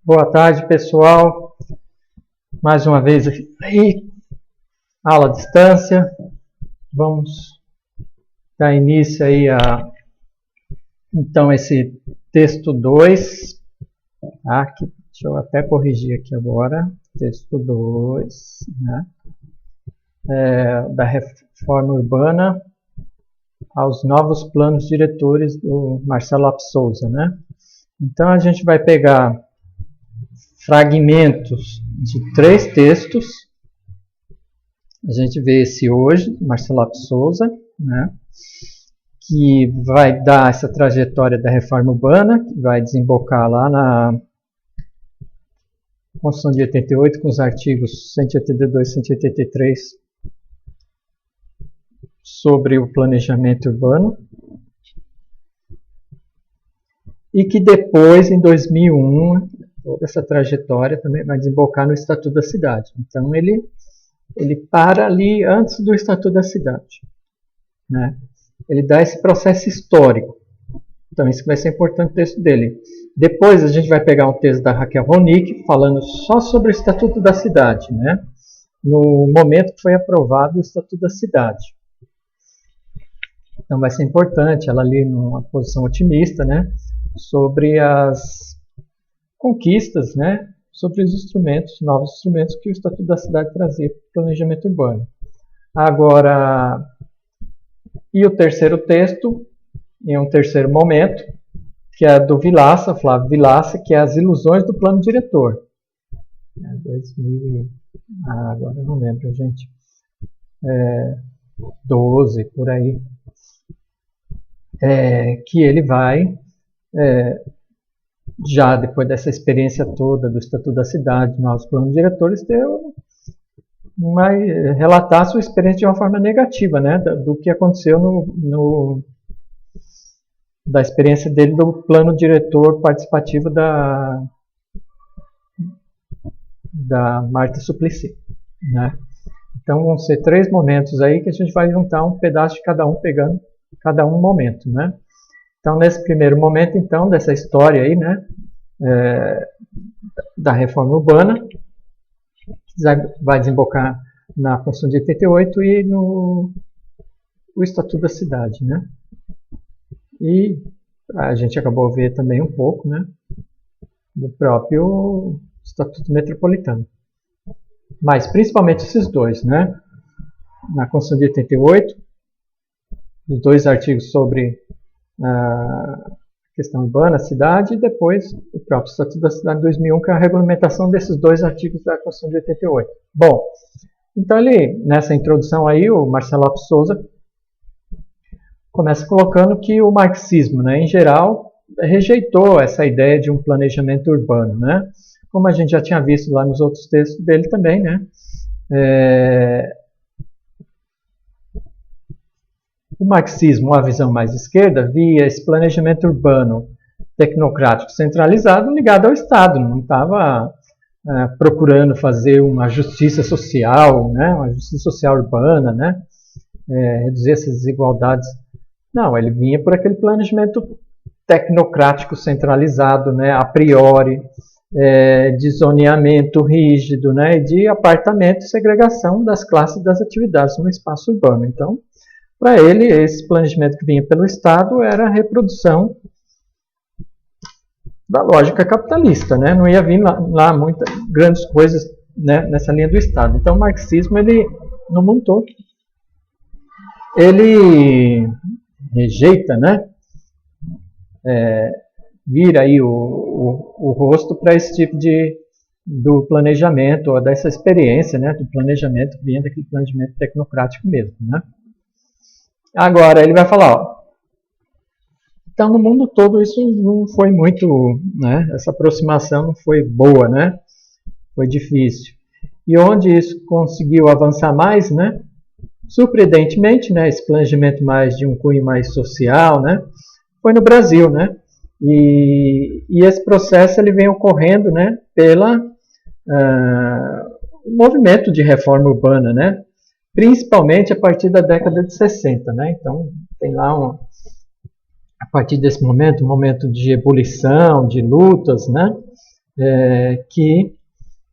Boa tarde, pessoal. Mais uma vez aí, aula à distância. Vamos dar início aí a então esse texto 2. Aqui, deixa eu até corrigir aqui agora. Texto 2, né? Da reforma urbana aos novos planos diretores do Marcelo Lopes Souza, né? Então a gente vai pegar fragmentos de 3 textos. A gente vê esse hoje, Marcelo Lopes Souza, né, que vai dar essa trajetória da reforma urbana, que vai desembocar lá na Constituição de 88, com os artigos 182 e 183 sobre o planejamento urbano. E que depois, em 2001, toda essa trajetória também vai desembocar no Estatuto da Cidade. Então, ele para ali antes do Estatuto da Cidade, né? Ele dá esse processo histórico. Então, isso vai ser importante o texto dele. Depois, a gente vai pegar um texto da Raquel Ronick, falando só sobre o Estatuto da Cidade, né? No momento que foi aprovado o Estatuto da Cidade. Então, vai ser importante ela ali numa posição otimista, né? Sobre as conquistas, né, sobre os instrumentos, novos instrumentos que o Estatuto da Cidade trazia para o planejamento urbano. Agora, e o terceiro texto, em um terceiro momento, que é do Vilaça, Flávio Vilaça, que é As Ilusões do Plano Diretor. 2000, agora eu não lembro, gente. 12, por aí. Que ele vai... já depois dessa experiência toda do Estatuto da Cidade, novos planos diretores, relatar a sua experiência de uma forma negativa, né, do que aconteceu da experiência dele do plano diretor participativo da Marta Suplicy, né. Então vão ser 3 momentos aí que a gente vai juntar um pedaço de cada um, pegando cada um momento, né. Então, nesse primeiro momento, então, dessa história aí, né, da reforma urbana, que vai desembocar na Constituição de 88 e no Estatuto da Cidade, né. E a gente acabou de ver também um pouco, né, do próprio Estatuto Metropolitano. Mas, principalmente esses dois, né, na Constituição de 88, os 2 artigos sobre a questão urbana, a cidade, e depois o próprio Estatuto da Cidade de 2001, que é a regulamentação desses 2 artigos da Constituição de 88. Bom, então nessa introdução aí, o Marcelo Lopes Souza começa colocando que o marxismo, né, em geral, rejeitou essa ideia de um planejamento urbano, né, como a gente já tinha visto lá nos outros textos dele também, né. O marxismo, a visão mais esquerda, via esse planejamento urbano tecnocrático centralizado ligado ao Estado, não estava procurando fazer uma justiça social, né, uma justiça social urbana, né, reduzir essas desigualdades. Não, ele vinha por aquele planejamento tecnocrático centralizado, né, a priori, de zoneamento rígido, né, de apartamento e segregação das classes e das atividades no espaço urbano. Então, para ele, esse planejamento que vinha pelo Estado era a reprodução da lógica capitalista, né? Não ia vir lá muitas grandes coisas, né, nessa linha do Estado. Então, o marxismo, ele, no mundo todo, ele rejeita, né, vira aí o rosto para esse tipo do planejamento, ou dessa experiência, né, do planejamento que vinha daquele planejamento tecnocrático mesmo, né? Agora, ele vai falar, ó, então no mundo todo isso não foi muito, né, essa aproximação não foi boa, né, foi difícil. E onde isso conseguiu avançar mais, né, surpreendentemente, né, esse planejamento mais de um cunho mais social, né, foi no Brasil, né, e esse processo ele vem ocorrendo, né, pela movimento de reforma urbana, né, principalmente a partir da década de 60, né? Então, tem lá, a partir desse momento, um momento de ebulição, de lutas, né? que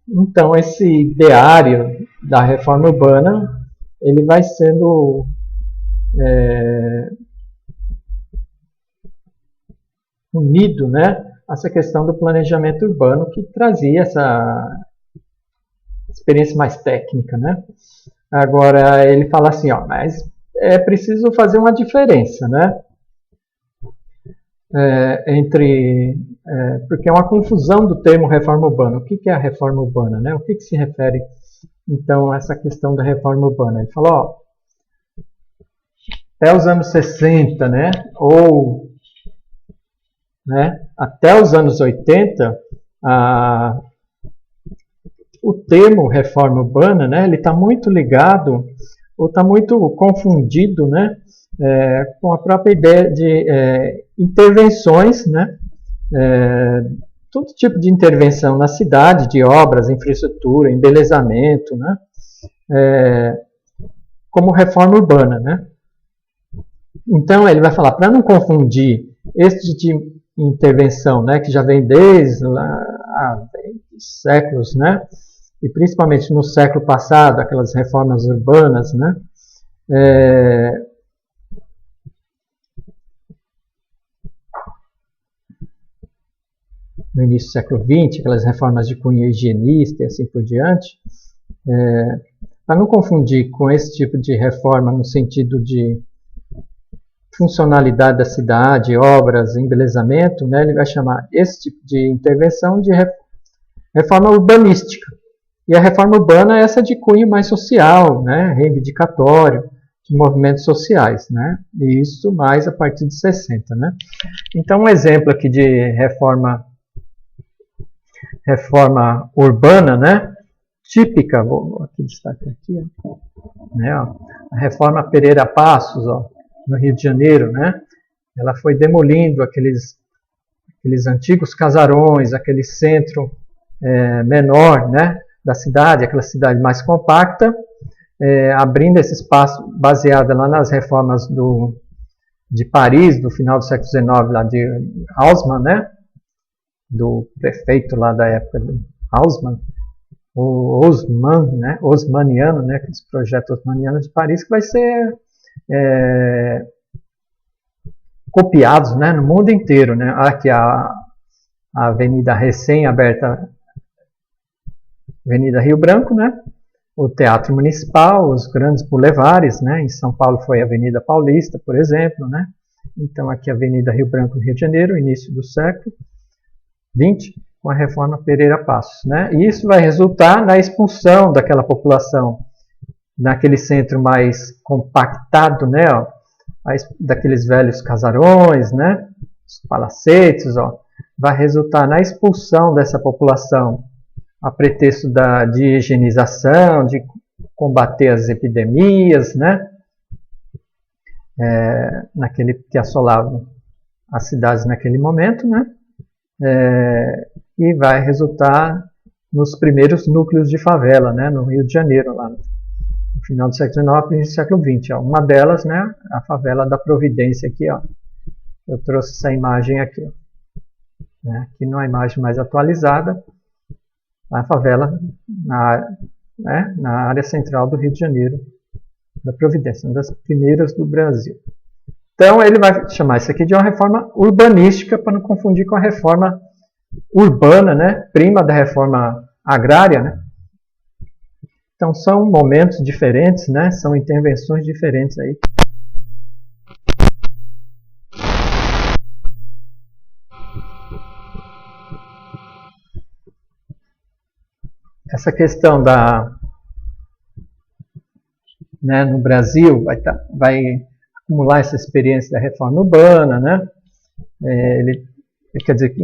então esse ideário da reforma urbana ele vai sendo unido, né, a essa questão do planejamento urbano que trazia essa experiência mais técnica, né? Agora ele fala assim, ó, mas é preciso fazer uma diferença, né? Porque é uma confusão do termo reforma urbana. O que é a reforma urbana, né? O que se refere então a essa questão da reforma urbana? Ele falou, ó, até os anos 60, né? Ou até os anos 80, o termo reforma urbana, né, ele está muito ligado, ou está muito confundido, né, com a própria ideia de intervenções, né, todo tipo de intervenção na cidade, de obras, infraestrutura, embelezamento, né, como reforma urbana, né. Então ele vai falar, para não confundir esse tipo de intervenção, né, que já vem desde séculos, né, e principalmente no século passado, aquelas reformas urbanas, né, no início do século XX, aquelas reformas de cunho higienista e assim por diante, para não confundir com esse tipo de reforma no sentido de funcionalidade da cidade, obras, embelezamento, né, ele vai chamar esse tipo de intervenção de reforma urbanística. E a reforma urbana é essa de cunho mais social, né, reivindicatório, de movimentos sociais, né, e isso mais a partir de 60. Né. Então, um exemplo aqui de reforma urbana, né, típica, vou aqui destacar aqui, ó, né, ó, a reforma Pereira Passos, ó, no Rio de Janeiro, né, ela foi demolindo aqueles antigos casarões, aquele centro menor, né, da cidade, aquela cidade mais compacta, abrindo esse espaço baseado lá nas reformas de Paris, do final do século XIX, lá de Haussmann, né, do prefeito lá da época, Haussmann, o Haussmann, né, Haussmanniano, né, aqueles projetos haussmannianos de Paris, que vai ser copiados, né, no mundo inteiro, né. Aqui a avenida recém-aberta, Avenida Rio Branco, né, o Teatro Municipal, os grandes bulevares, né, em São Paulo foi a Avenida Paulista, por exemplo, né. Então aqui a Avenida Rio Branco, no Rio de Janeiro, início do século XX, com a reforma Pereira Passos, né. E isso vai resultar na expulsão daquela população naquele centro mais compactado, né, ó, daqueles velhos casarões, né, os palacetes, ó, vai resultar na expulsão dessa população a pretexto de higienização, de combater as epidemias, né, que assolavam as cidades naquele momento, né, e vai resultar nos primeiros núcleos de favela, né, no Rio de Janeiro, lá no final do século XIX e do século XX. Ó. Uma delas, né, a favela da Providência aqui, ó. Eu trouxe essa imagem aqui, ó. Né, aqui numa imagem mais atualizada, a favela na área central do Rio de Janeiro, da Providência, uma das primeiras do Brasil. Então ele vai chamar isso aqui de uma reforma urbanística, para não confundir com a reforma urbana, né, prima da reforma agrária, né. Então são momentos diferentes, né, são intervenções diferentes aí. Essa questão no Brasil vai acumular essa experiência da reforma urbana, né? Quer dizer,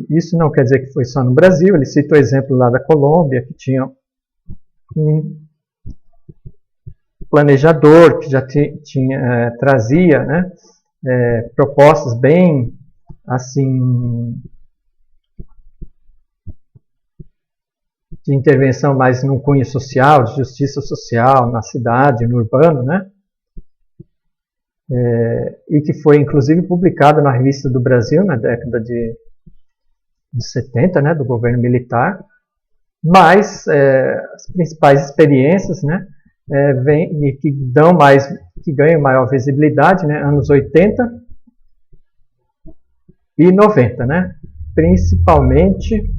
isso não quer dizer que foi só no Brasil. Ele cita o exemplo lá da Colômbia, que tinha um planejador que já trazia, né, propostas bem assim de intervenção mais no cunho social, de justiça social na cidade, no urbano, né? E que foi inclusive publicado na Revista do Brasil na década de de 70, né, do governo militar, mas as principais experiências, né, que ganham maior visibilidade, né, anos 80 e 90, né, principalmente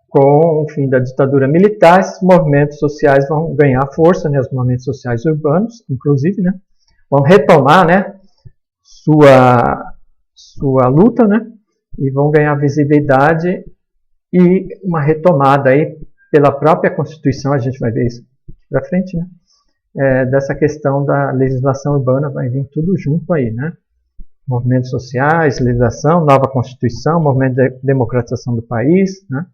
com o fim da ditadura militar, esses movimentos sociais vão ganhar força, né, os movimentos sociais urbanos, inclusive, né, vão retomar, né, sua luta, né, e vão ganhar visibilidade e uma retomada aí pela própria Constituição, a gente vai ver isso para frente, né, dessa questão da legislação urbana, vai vir tudo junto aí, né, movimentos sociais, legislação, nova Constituição, movimento de democratização do país, né.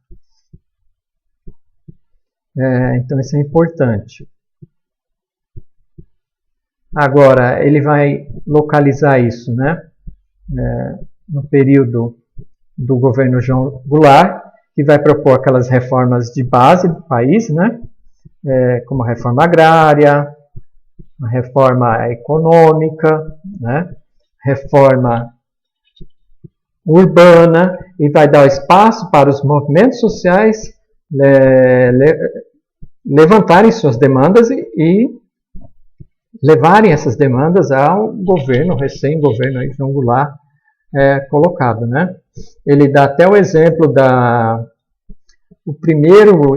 Então isso é importante. Agora, ele vai localizar isso, né, no período do governo João Goulart, que vai propor aquelas reformas de base do país, né, como a reforma agrária, a reforma econômica, né, reforma urbana, e vai dar espaço para os movimentos sociais levantarem suas demandas e levarem essas demandas ao governo, recém-governo aí, João Goulart, colocado, né? Ele dá até o exemplo o primeiro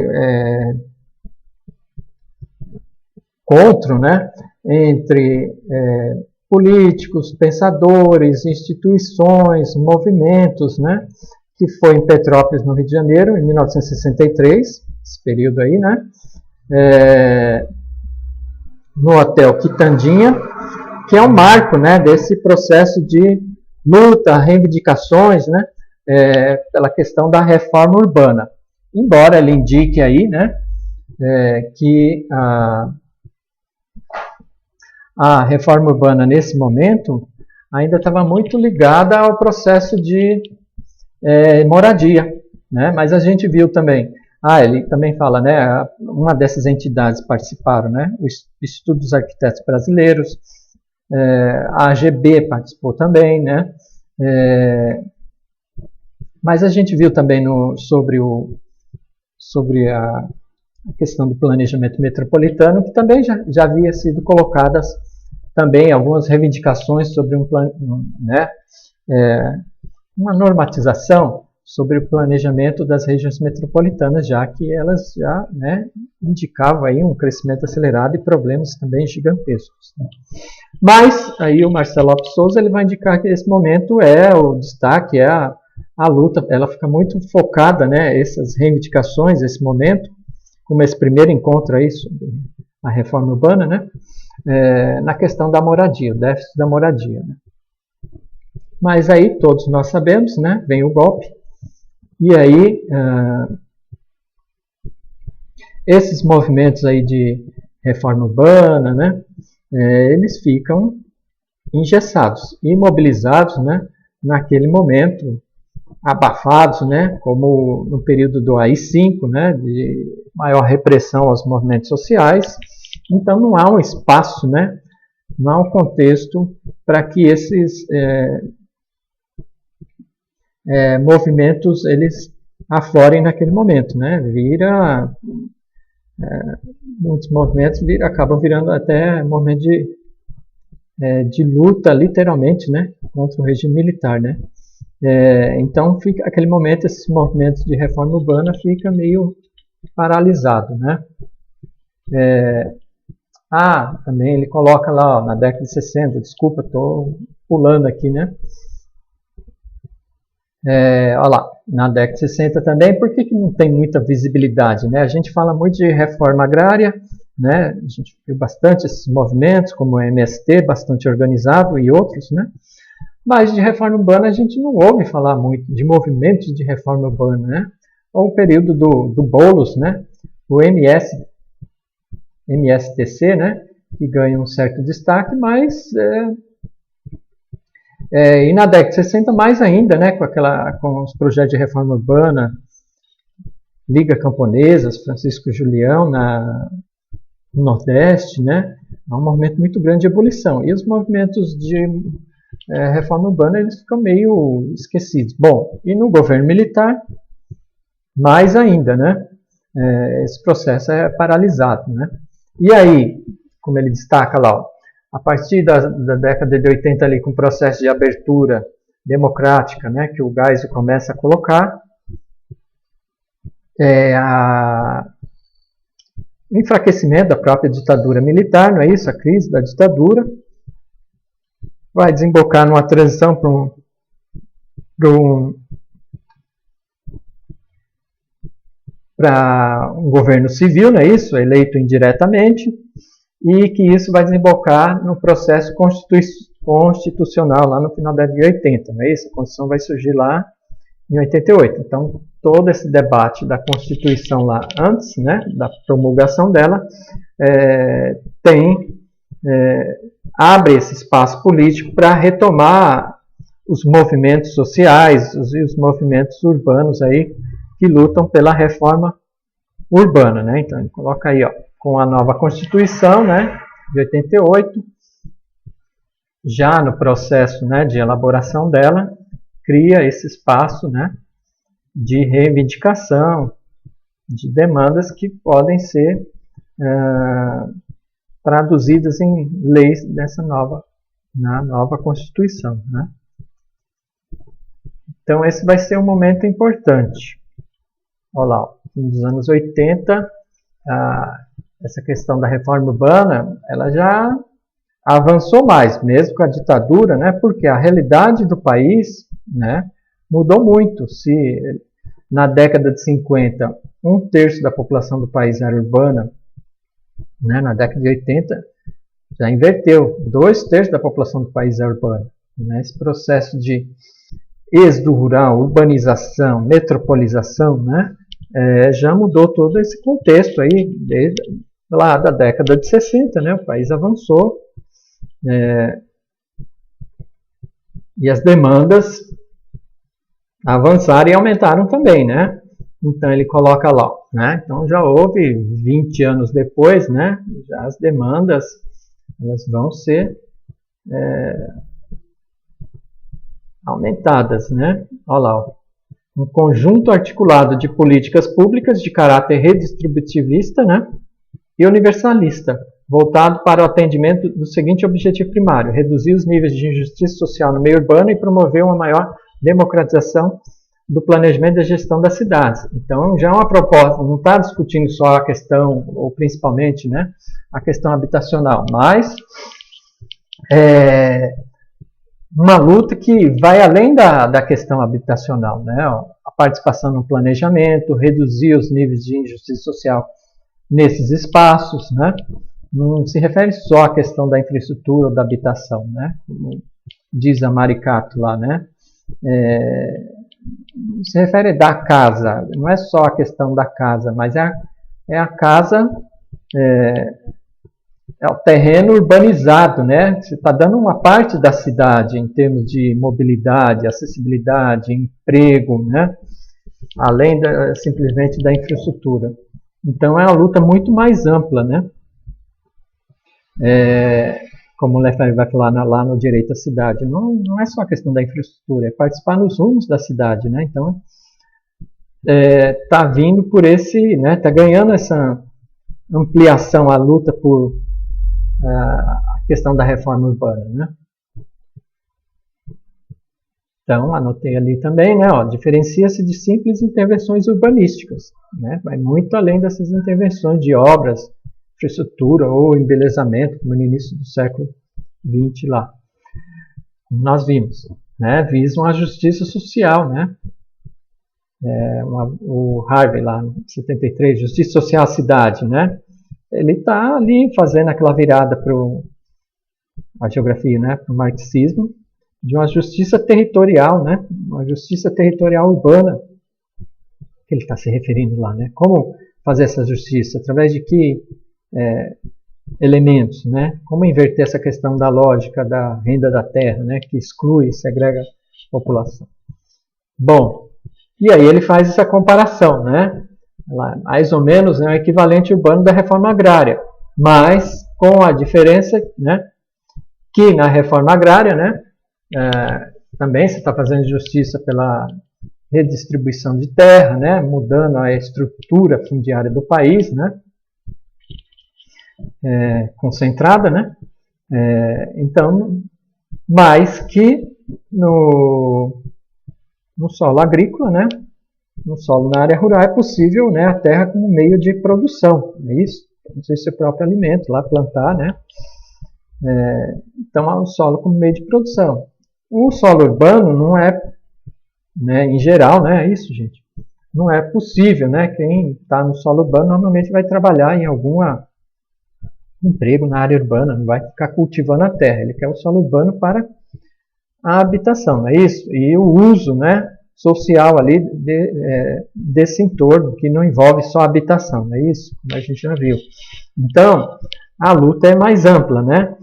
encontro, né, entre políticos, pensadores, instituições, movimentos, né, que foi em Petrópolis, no Rio de Janeiro, em 1963, esse período aí, né, no Hotel Quitandinha, que é um marco, né, desse processo de luta, reivindicações, né, pela questão da reforma urbana. Embora ele indique aí, né, que a reforma urbana nesse momento ainda estava muito ligada ao processo de moradia, né, mas a gente viu também, ele também fala, né, uma dessas entidades participaram, né, o Instituto dos Arquitetos Brasileiros, a AGB participou também, né, mas a gente viu também sobre a questão do planejamento metropolitano, que também já havia sido colocadas também algumas reivindicações sobre uma normatização sobre o planejamento das regiões metropolitanas, já que elas já, né, indicavam aí um crescimento acelerado e problemas também gigantescos, né. Mas aí o Marcelo Lopes Souza ele vai indicar que esse momento o destaque, a luta, ela fica muito focada, né, essas reivindicações, esse momento, como esse primeiro encontro aí sobre a reforma urbana, né, na questão da moradia, o déficit da moradia, né. Mas aí todos nós sabemos, né, vem o golpe, e aí esses movimentos aí de reforma urbana, né, eles ficam engessados, imobilizados, né, naquele momento, abafados, né, como no período do AI-5, né, de maior repressão aos movimentos sociais. Então não há um espaço, né, não há um contexto para que esses movimentos eles aflorem naquele momento, né? Muitos movimentos acabam virando até movimento de luta, literalmente, né, contra o regime militar, né? Então fica aquele momento, esses movimentos de reforma urbana fica meio paralisado, né? Também ele coloca lá, na década de 60, desculpa, estou pulando aqui, né? Olha lá, na década de 60 também, por que não tem muita visibilidade, né? A gente fala muito de reforma agrária, né? A gente viu bastante esses movimentos, como o MST, bastante organizado, e outros, né? Mas de reforma urbana a gente não ouve falar muito de movimentos de reforma urbana, né? Ou o período do Boulos, né? O MSTC, né? Que ganha um certo destaque, mas e na década de 60 mais ainda, né? Com os projetos de reforma urbana, Liga Camponesas, Francisco Julião no Nordeste, né? É um movimento muito grande de ebulição. E os movimentos de reforma urbana, eles ficam meio esquecidos. Bom, e no governo militar, mais ainda, né? Esse processo é paralisado, né? E aí, como ele destaca lá, ó, a partir da década de 80 ali, com o processo de abertura democrática, né, que o Geisel começa a colocar, o enfraquecimento da própria ditadura militar, não é isso? A crise da ditadura vai desembocar numa transição para um governo civil, não é isso? Eleito indiretamente, e que isso vai desembocar no processo constitucional lá no final da década de 80, não é isso? A Constituição vai surgir lá em 88. Então, todo esse debate da Constituição lá antes, né, da promulgação dela, abre esse espaço político para retomar os movimentos sociais e os movimentos urbanos aí que lutam pela reforma urbana, né? Então ele coloca aí, ó, com a nova Constituição, né, de 88, já no processo, né, de elaboração dela, cria esse espaço, né, de reivindicação, de demandas que podem ser traduzidas em leis na nova Constituição, né? Então esse vai ser um momento importante. Olha lá, nos anos 80, essa questão da reforma urbana, ela já avançou mais, mesmo com a ditadura, né? Porque a realidade do país, né, mudou muito. Se na década de 50, 1/3 da população do país era urbana, né, na década de 80 já inverteu, 2/3 da população do país é urbana. Né? Esse processo de êxodo rural, urbanização, metropolização, né, já mudou todo esse contexto aí, desde lá da década de 60, né, o país avançou, e as demandas avançaram e aumentaram também, né? Então ele coloca lá, né? Então já houve 20 anos depois, né? Já as demandas elas vão ser aumentadas, né? Olha lá, ó. Um conjunto articulado de políticas públicas de caráter redistributivista, né, e universalista, voltado para o atendimento do seguinte objetivo primário: reduzir os níveis de injustiça social no meio urbano e promover uma maior democratização do planejamento e da gestão das cidades. Então, já é uma proposta, não está discutindo só a questão, ou principalmente, né, a questão habitacional, mas uma luta que vai além da questão habitacional, né? A participação no planejamento, reduzir os níveis de injustiça social nesses espaços, né? Não se refere só à questão da infraestrutura ou da habitação, né? Como diz a Maricato lá, né? Se refere da casa, não é só a questão da casa, mas é a casa, é o terreno urbanizado, né? Você está dando uma parte da cidade em termos de mobilidade, acessibilidade, emprego, né? Além simplesmente da infraestrutura. Então é uma luta muito mais ampla, né? Como o Lefebvre vai falar lá no Direito à Cidade, não é só a questão da infraestrutura, é participar nos rumos da cidade, né? Então está vindo por esse, né? Está ganhando essa ampliação, a luta por a questão da reforma urbana, né? Então, anotei ali também, né? Diferencia-se de simples intervenções urbanísticas, né? Vai muito além dessas intervenções de obras, infraestrutura ou embelezamento, como no início do século XX lá. Como nós vimos, né? Visam a justiça social, né? O Harvey lá, em 73, Justiça Social à Cidade, né? Ele está ali fazendo aquela virada para a geografia, né, para o marxismo, de uma justiça territorial, né, uma justiça territorial urbana, que ele está se referindo lá, né? Como fazer essa justiça? Através de que elementos, né? Como inverter essa questão da lógica da renda da terra, né, que exclui e segrega a população. Bom, e aí ele faz essa comparação, né? Mais ou menos, né, o equivalente urbano da reforma agrária, mas com a diferença, né, que na reforma agrária, né, Também você está fazendo justiça pela redistribuição de terra, né? Mudando a estrutura fundiária do país, né? Concentrada, né? Então, mais que no solo agrícola, né? No solo na área rural é possível, né, a terra como meio de produção, não é isso? Não sei se é o próprio alimento, lá plantar, né? Então, o solo como meio de produção. O solo urbano não é, né, em geral, né, é isso, gente. Não é possível, né? Quem está no solo urbano normalmente vai trabalhar em algum emprego na área urbana, não vai ficar cultivando a terra. Ele quer o solo urbano para a habitação, não é isso? E o uso, né, social ali desse entorno, que não envolve só a habitação, não é isso? Como a gente já viu. Então, a luta é mais ampla, né?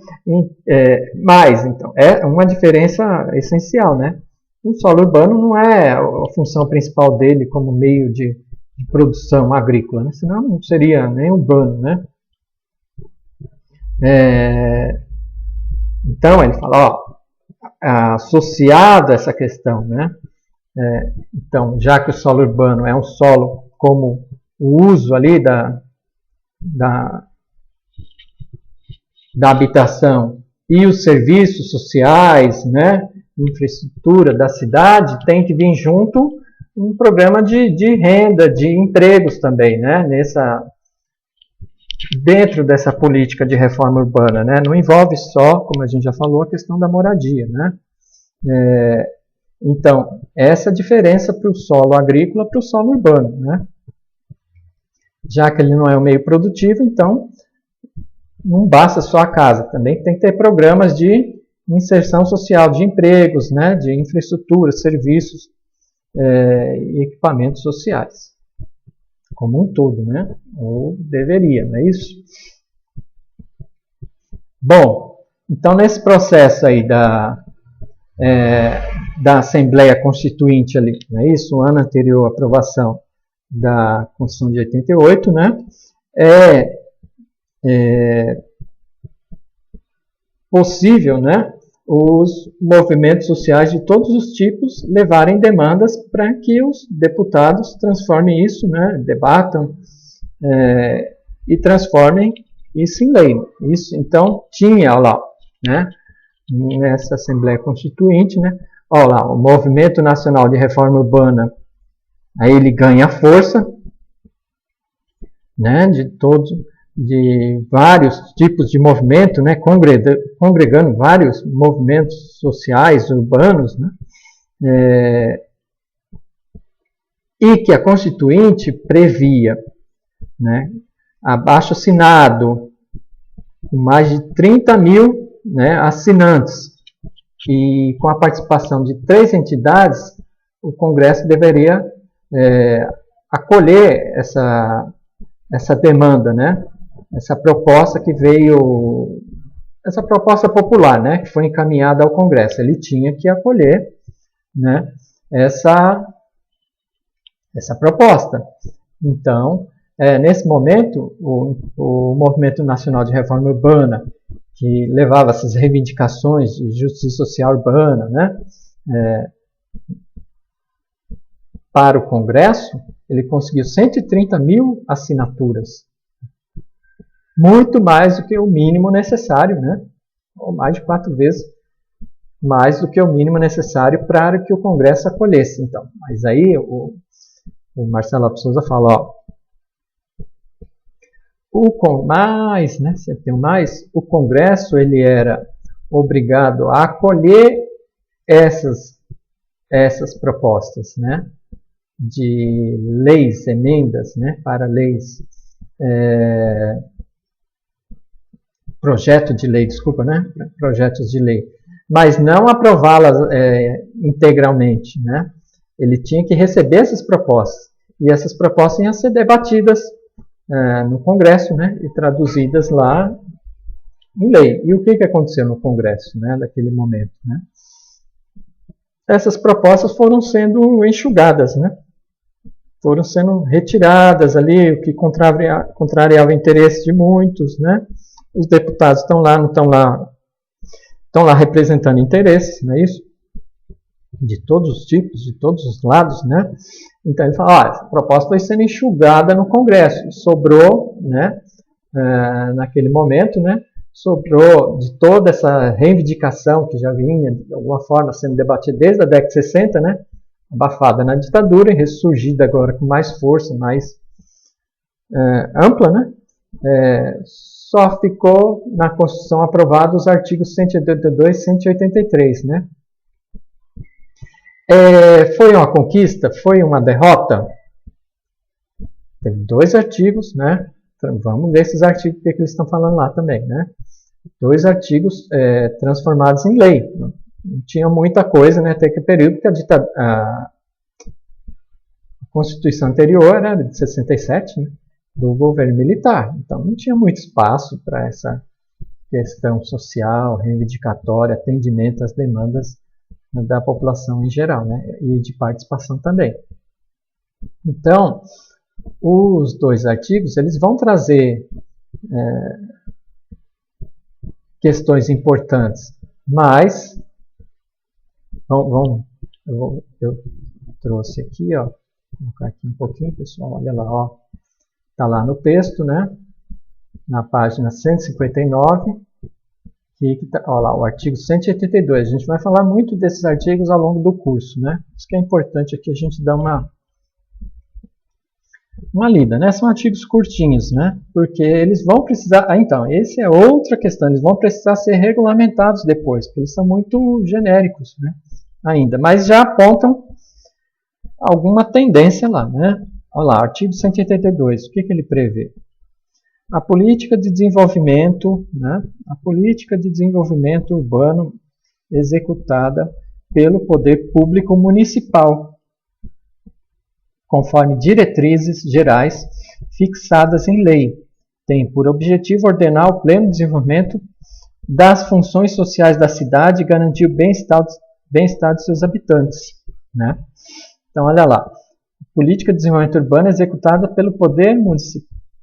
Mas, então, é uma diferença essencial, né? O solo urbano não é a função principal dele como meio de produção agrícola, né? Senão não seria nem urbano, né? Então, ele fala, ó, associado a essa questão, né? Então, já que o solo urbano é um solo como o uso ali da habitação e os serviços sociais, né, infraestrutura da cidade, tem que vir junto um programa de renda, de empregos também, né, dentro dessa política de reforma urbana, né, não envolve só, como a gente já falou, a questão da moradia, né. Então, essa diferença para o solo agrícola para o solo urbano, né? Já que ele não é um meio produtivo, então não basta só a casa, também tem que ter programas de inserção social, de empregos, né? De infraestrutura, serviços e equipamentos sociais, como um todo, né? Ou deveria, não é isso? Bom, então nesse processo aí da Assembleia Constituinte ali, não é isso? O ano anterior à aprovação da Constituição de 88, né? Possível, né? Os movimentos sociais de todos os tipos levarem demandas para que os deputados transformem isso, né? Debatam e transformem isso em lei. Isso, então, tinha lá, né? Nessa Assembleia Constituinte, né? Olha lá, o Movimento Nacional de Reforma Urbana, aí ele ganha força, né? De vários tipos de movimento, né? Congregando vários movimentos sociais urbanos, né? E que a Constituinte previa, né? Abaixo-assinado com mais de 30 mil, né, assinantes, e com a participação de 3 entidades, o Congresso deveria acolher essa demanda, né, essa proposta que veio, essa proposta popular, né, que foi encaminhada ao Congresso. Ele tinha que acolher, né, essa proposta. Então, nesse momento, o Movimento Nacional de Reforma Urbana, que levava essas reivindicações de justiça social urbana, né, para o Congresso, ele conseguiu 130 mil assinaturas. Muito mais do que o mínimo necessário, né, ou mais de 4 vezes mais do que o mínimo necessário para que o Congresso acolhesse. Então, mas aí o Marcelo Lopes Souza fala, ó, o Congresso ele era obrigado a acolher essas propostas, né, de leis, emendas, né, para leis, projetos de lei, mas não aprová-las integralmente, né. Ele tinha que receber essas propostas, e essas propostas iam ser debatidas no Congresso, né, e traduzidas lá em lei. E o que aconteceu no Congresso, né, naquele momento, né? Essas propostas foram sendo enxugadas, né? Foram sendo retiradas ali, o que contrariava o interesse de muitos, né? Os deputados estão lá, não estão lá estão lá representando interesses, não é isso? De todos os tipos, de todos os lados, né? Então ele fala, a proposta foi sendo enxugada no Congresso, sobrou, né, naquele momento, né, sobrou de toda essa reivindicação que já vinha, de alguma forma, sendo debatida desde a década de 60, né, abafada na ditadura e ressurgida agora com mais força, mais ampla, né, só ficou na Constituição aprovado os artigos 182 e 183, né. Foi uma conquista? Foi uma derrota? Teve 2 artigos, né? Então, vamos ver esses artigos, o que eles estão falando lá também, né? 2 artigos transformados em lei. Não tinha muita coisa, né? Até aquele período, porque a Constituição anterior era de 67, né? Do governo militar. Então, não tinha muito espaço para essa questão social, reivindicatória, atendimento às demandas da população em geral, né? E de participação também. Então, os 2 artigos eles vão trazer questões importantes, mas eu trouxe aqui, ó, vou colocar aqui um pouquinho, pessoal, olha lá, ó, tá lá no texto, né? Na página 159. Olha lá, o artigo 182. A gente vai falar muito desses artigos ao longo do curso, né? Isso que é importante aqui a gente dar uma lida, né? São artigos curtinhos, né? Porque eles vão precisar... então, essa é outra questão. Eles vão precisar ser regulamentados depois, porque eles são muito genéricos, né? Ainda. Mas já apontam alguma tendência lá, né? Olha lá, artigo 182. O que ele prevê? A política de desenvolvimento, né? A política de desenvolvimento urbano executada pelo poder público municipal, conforme diretrizes gerais fixadas em lei, tem por objetivo ordenar o pleno desenvolvimento das funções sociais da cidade e garantir o bem-estar de seus habitantes, né? Então, olha lá, política de desenvolvimento urbano executada pelo poder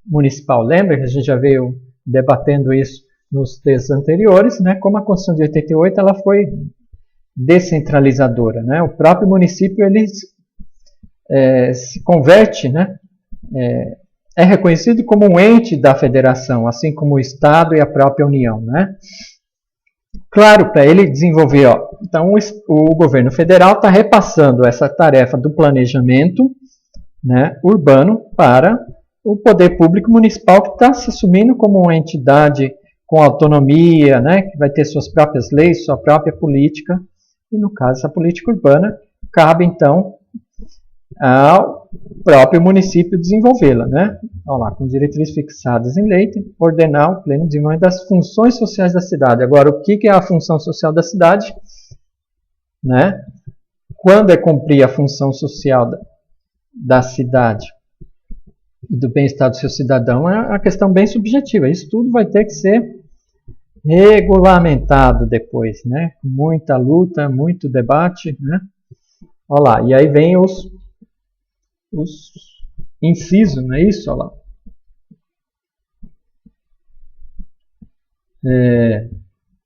municipal. Lembra que a gente já veio debatendo isso nos textos anteriores, né? Como a Constituição de 88 ela foi descentralizadora, né? O próprio município ele se converte, né? É reconhecido como um ente da federação, assim como o Estado e a própria União, né? Claro, para ele desenvolver, ó, então o governo federal está repassando essa tarefa do planejamento, né, urbano para o poder público municipal que está se assumindo como uma entidade com autonomia, né, que vai ter suas próprias leis, sua própria política, e no caso essa política urbana cabe então ao próprio município desenvolvê-la, né? Olha lá, com diretrizes fixadas em lei, ordenar o pleno desenvolvimento das funções sociais da cidade. Agora, o que é a função social da cidade? Né? Quando é cumprir a função social da cidade e do bem-estar do seu cidadão, é uma questão bem subjetiva. Isso tudo vai ter que ser regulamentado depois, né? Muita luta, muito debate, né? Olha lá, e aí vem os incisos, não é isso? Olha lá.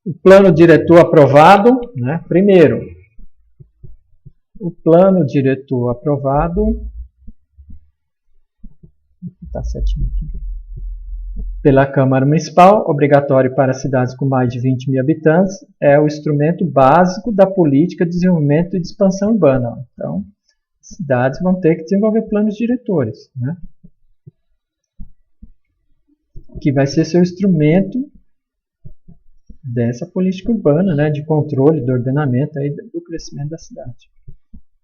O plano diretor aprovado, né? Primeiro, o plano diretor aprovado, tá certinho aqui, pela Câmara Municipal, obrigatório para cidades com mais de 20 mil habitantes, é o instrumento básico da política de desenvolvimento e de expansão urbana. Então, cidades vão ter que desenvolver planos diretores, né? Que vai ser seu instrumento dessa política urbana, né? De controle, do ordenamento aí, do crescimento da cidade.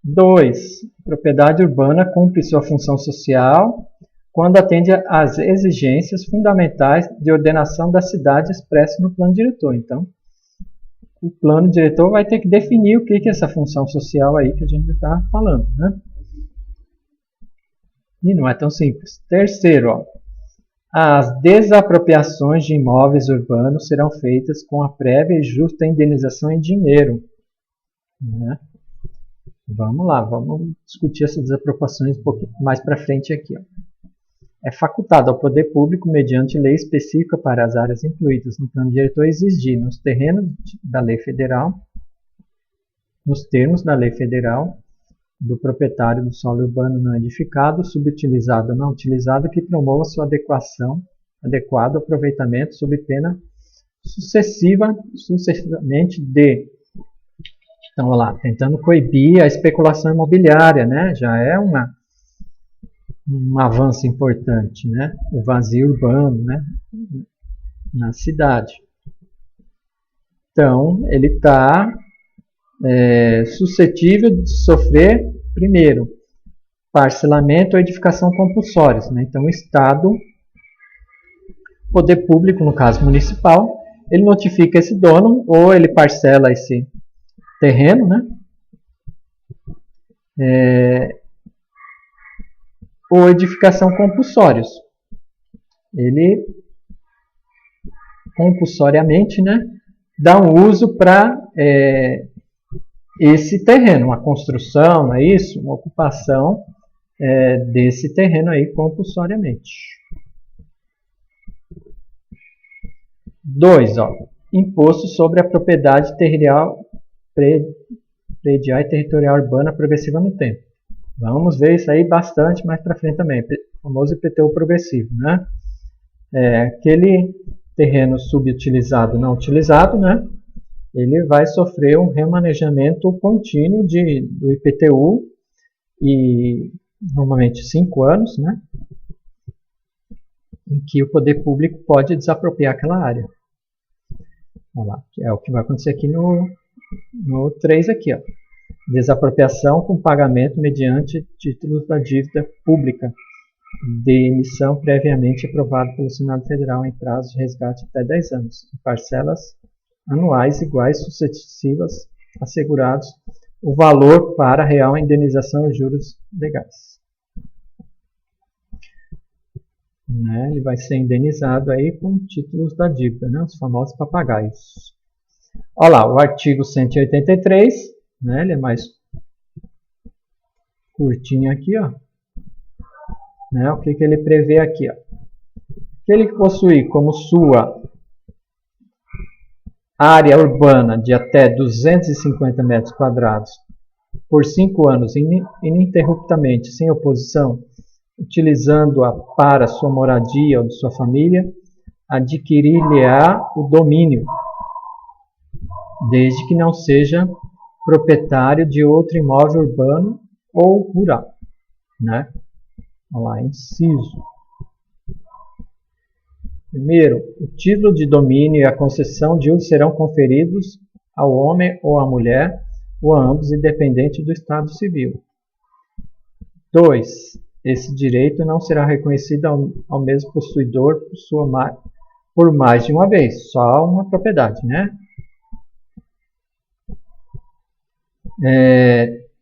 2. Propriedade urbana cumpre sua função social quando atende às exigências fundamentais de ordenação da cidade expressas no plano diretor. Então, o plano diretor vai ter que definir o que é essa função social aí que a gente está falando, né? E não é tão simples. Terceiro, ó, as desapropriações de imóveis urbanos serão feitas com a prévia e justa indenização em dinheiro, né? Vamos lá, vamos discutir essas desapropriações um pouquinho mais para frente aqui, ó. é facultado ao poder público, mediante lei específica para as áreas incluídas no plano diretor, exigir nos termos da lei federal, do proprietário do solo urbano não edificado, subutilizado ou não utilizado, que promova sua adequado aproveitamento sob pena sucessivamente de... Então, olha lá, tentando coibir a especulação imobiliária, né? Já é um avanço importante, né? O vazio urbano, né? Na cidade. Então, ele está suscetível de sofrer, primeiro, parcelamento ou edificação compulsórios, né? Então, o Estado, poder público, no caso municipal, ele notifica esse dono ou ele parcela esse terreno, né? Ou edificação compulsórios. Ele compulsoriamente, né, dá um uso para esse terreno, uma construção, não é isso? Uma ocupação desse terreno aí compulsoriamente. 2. Imposto sobre a propriedade predial e territorial urbana progressiva no tempo. Vamos ver isso aí bastante mais para frente também, o famoso IPTU progressivo, né? Aquele terreno subutilizado, não utilizado, né? Ele vai sofrer um remanejamento contínuo do IPTU e normalmente 5 anos, né? Em que o poder público pode desapropriar aquela área. Olha lá, é o que vai acontecer aqui no 3 aqui, ó. Desapropriação com pagamento mediante títulos da dívida pública de emissão previamente aprovado pelo Senado Federal em prazo de resgate até 10 anos, em parcelas anuais iguais sucessivas, assegurados o valor para a real indenização e juros legais. Né? Ele vai ser indenizado aí com títulos da dívida, né? Os famosos papagaios. Olha lá, o artigo 183, né? Ele é mais curtinho aqui, ó. Né? O que ele prevê aqui, ó? Que ele possui como sua área urbana de até 250 metros quadrados por 5 anos ininterruptamente, sem oposição, utilizando-a para sua moradia ou de sua família, adquirir-lhe-á o domínio, desde que não seja proprietário de outro imóvel urbano ou rural. Né? Vamos lá, inciso. Primeiro, o título de domínio e a concessão de uso serão conferidos ao homem ou à mulher, ou a ambos, independente do estado civil. 2. Esse direito não será reconhecido ao mesmo possuidor por mais de uma vez, só uma propriedade, né?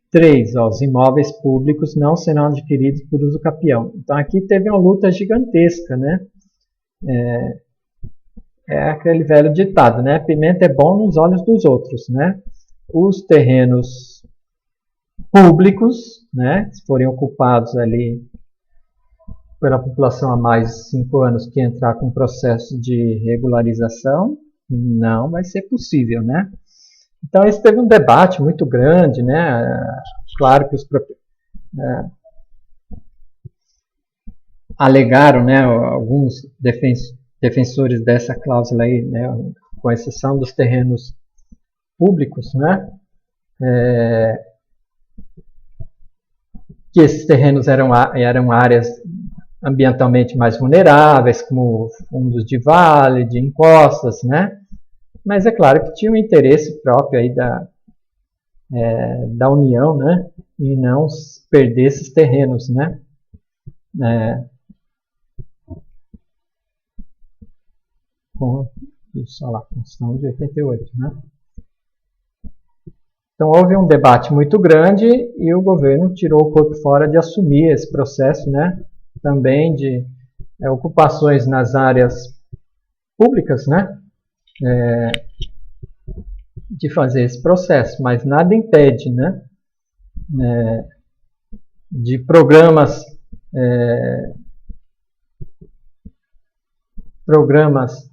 3. Os imóveis públicos não serão adquiridos por uso capião. Então aqui teve uma luta gigantesca, né? Aquele velho ditado, né? Pimenta é bom nos olhos dos outros, né? Os terrenos públicos, né? Se forem ocupados ali pela população há mais de 5 anos que entrar com processo de regularização, não vai ser possível, né? Então, esse teve um debate muito grande, né? Claro que os alegaram, né, alguns defensores dessa cláusula aí, né, com exceção dos terrenos públicos, né? Que esses terrenos eram áreas ambientalmente mais vulneráveis, como fundos de vale, de encostas, né? Mas é claro que tinha um interesse próprio aí da União, né? E não perder esses terrenos, né? Com isso, olha lá, Constituição de 88, né? Então houve um debate muito grande e o governo tirou o corpo fora de assumir esse processo, né? Também de ocupações nas áreas públicas, né? De fazer esse processo, mas nada impede, né? De programas programas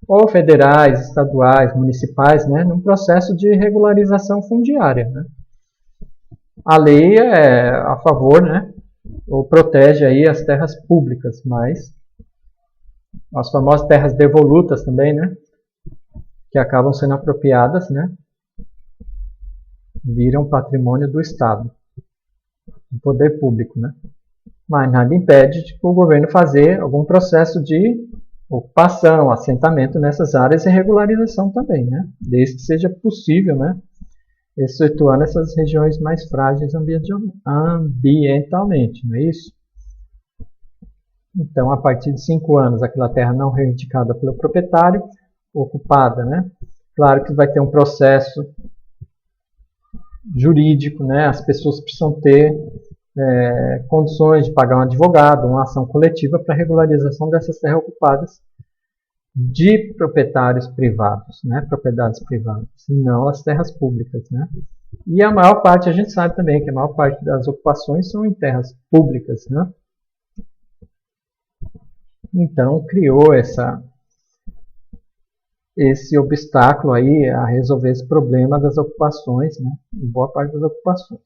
ou federais, estaduais, municipais, né, num processo de regularização fundiária, né. A lei é a favor, né, ou protege aí as terras públicas, mas as famosas terras devolutas também, né, que acabam sendo apropriadas, né, viram patrimônio do Estado, do poder público, né. Mas nada impede de o governo fazer algum processo de ocupação, assentamento nessas áreas e regularização também, né, desde que seja possível, né, excetuando essas regiões mais frágeis ambientalmente, não é isso? Então, a partir de 5 anos, aquela terra não reivindicada pelo proprietário, ocupada, né? Claro que vai ter um processo jurídico, né? As pessoas precisam ter condições de pagar um advogado, uma ação coletiva para regularização dessas terras ocupadas de proprietários privados, né? Propriedades privadas, e não as terras públicas, né? E a maior parte, a gente sabe também que a maior parte das ocupações são em terras públicas, né? Então, criou esse obstáculo aí a resolver esse problema das ocupações, né? Em boa parte das ocupações.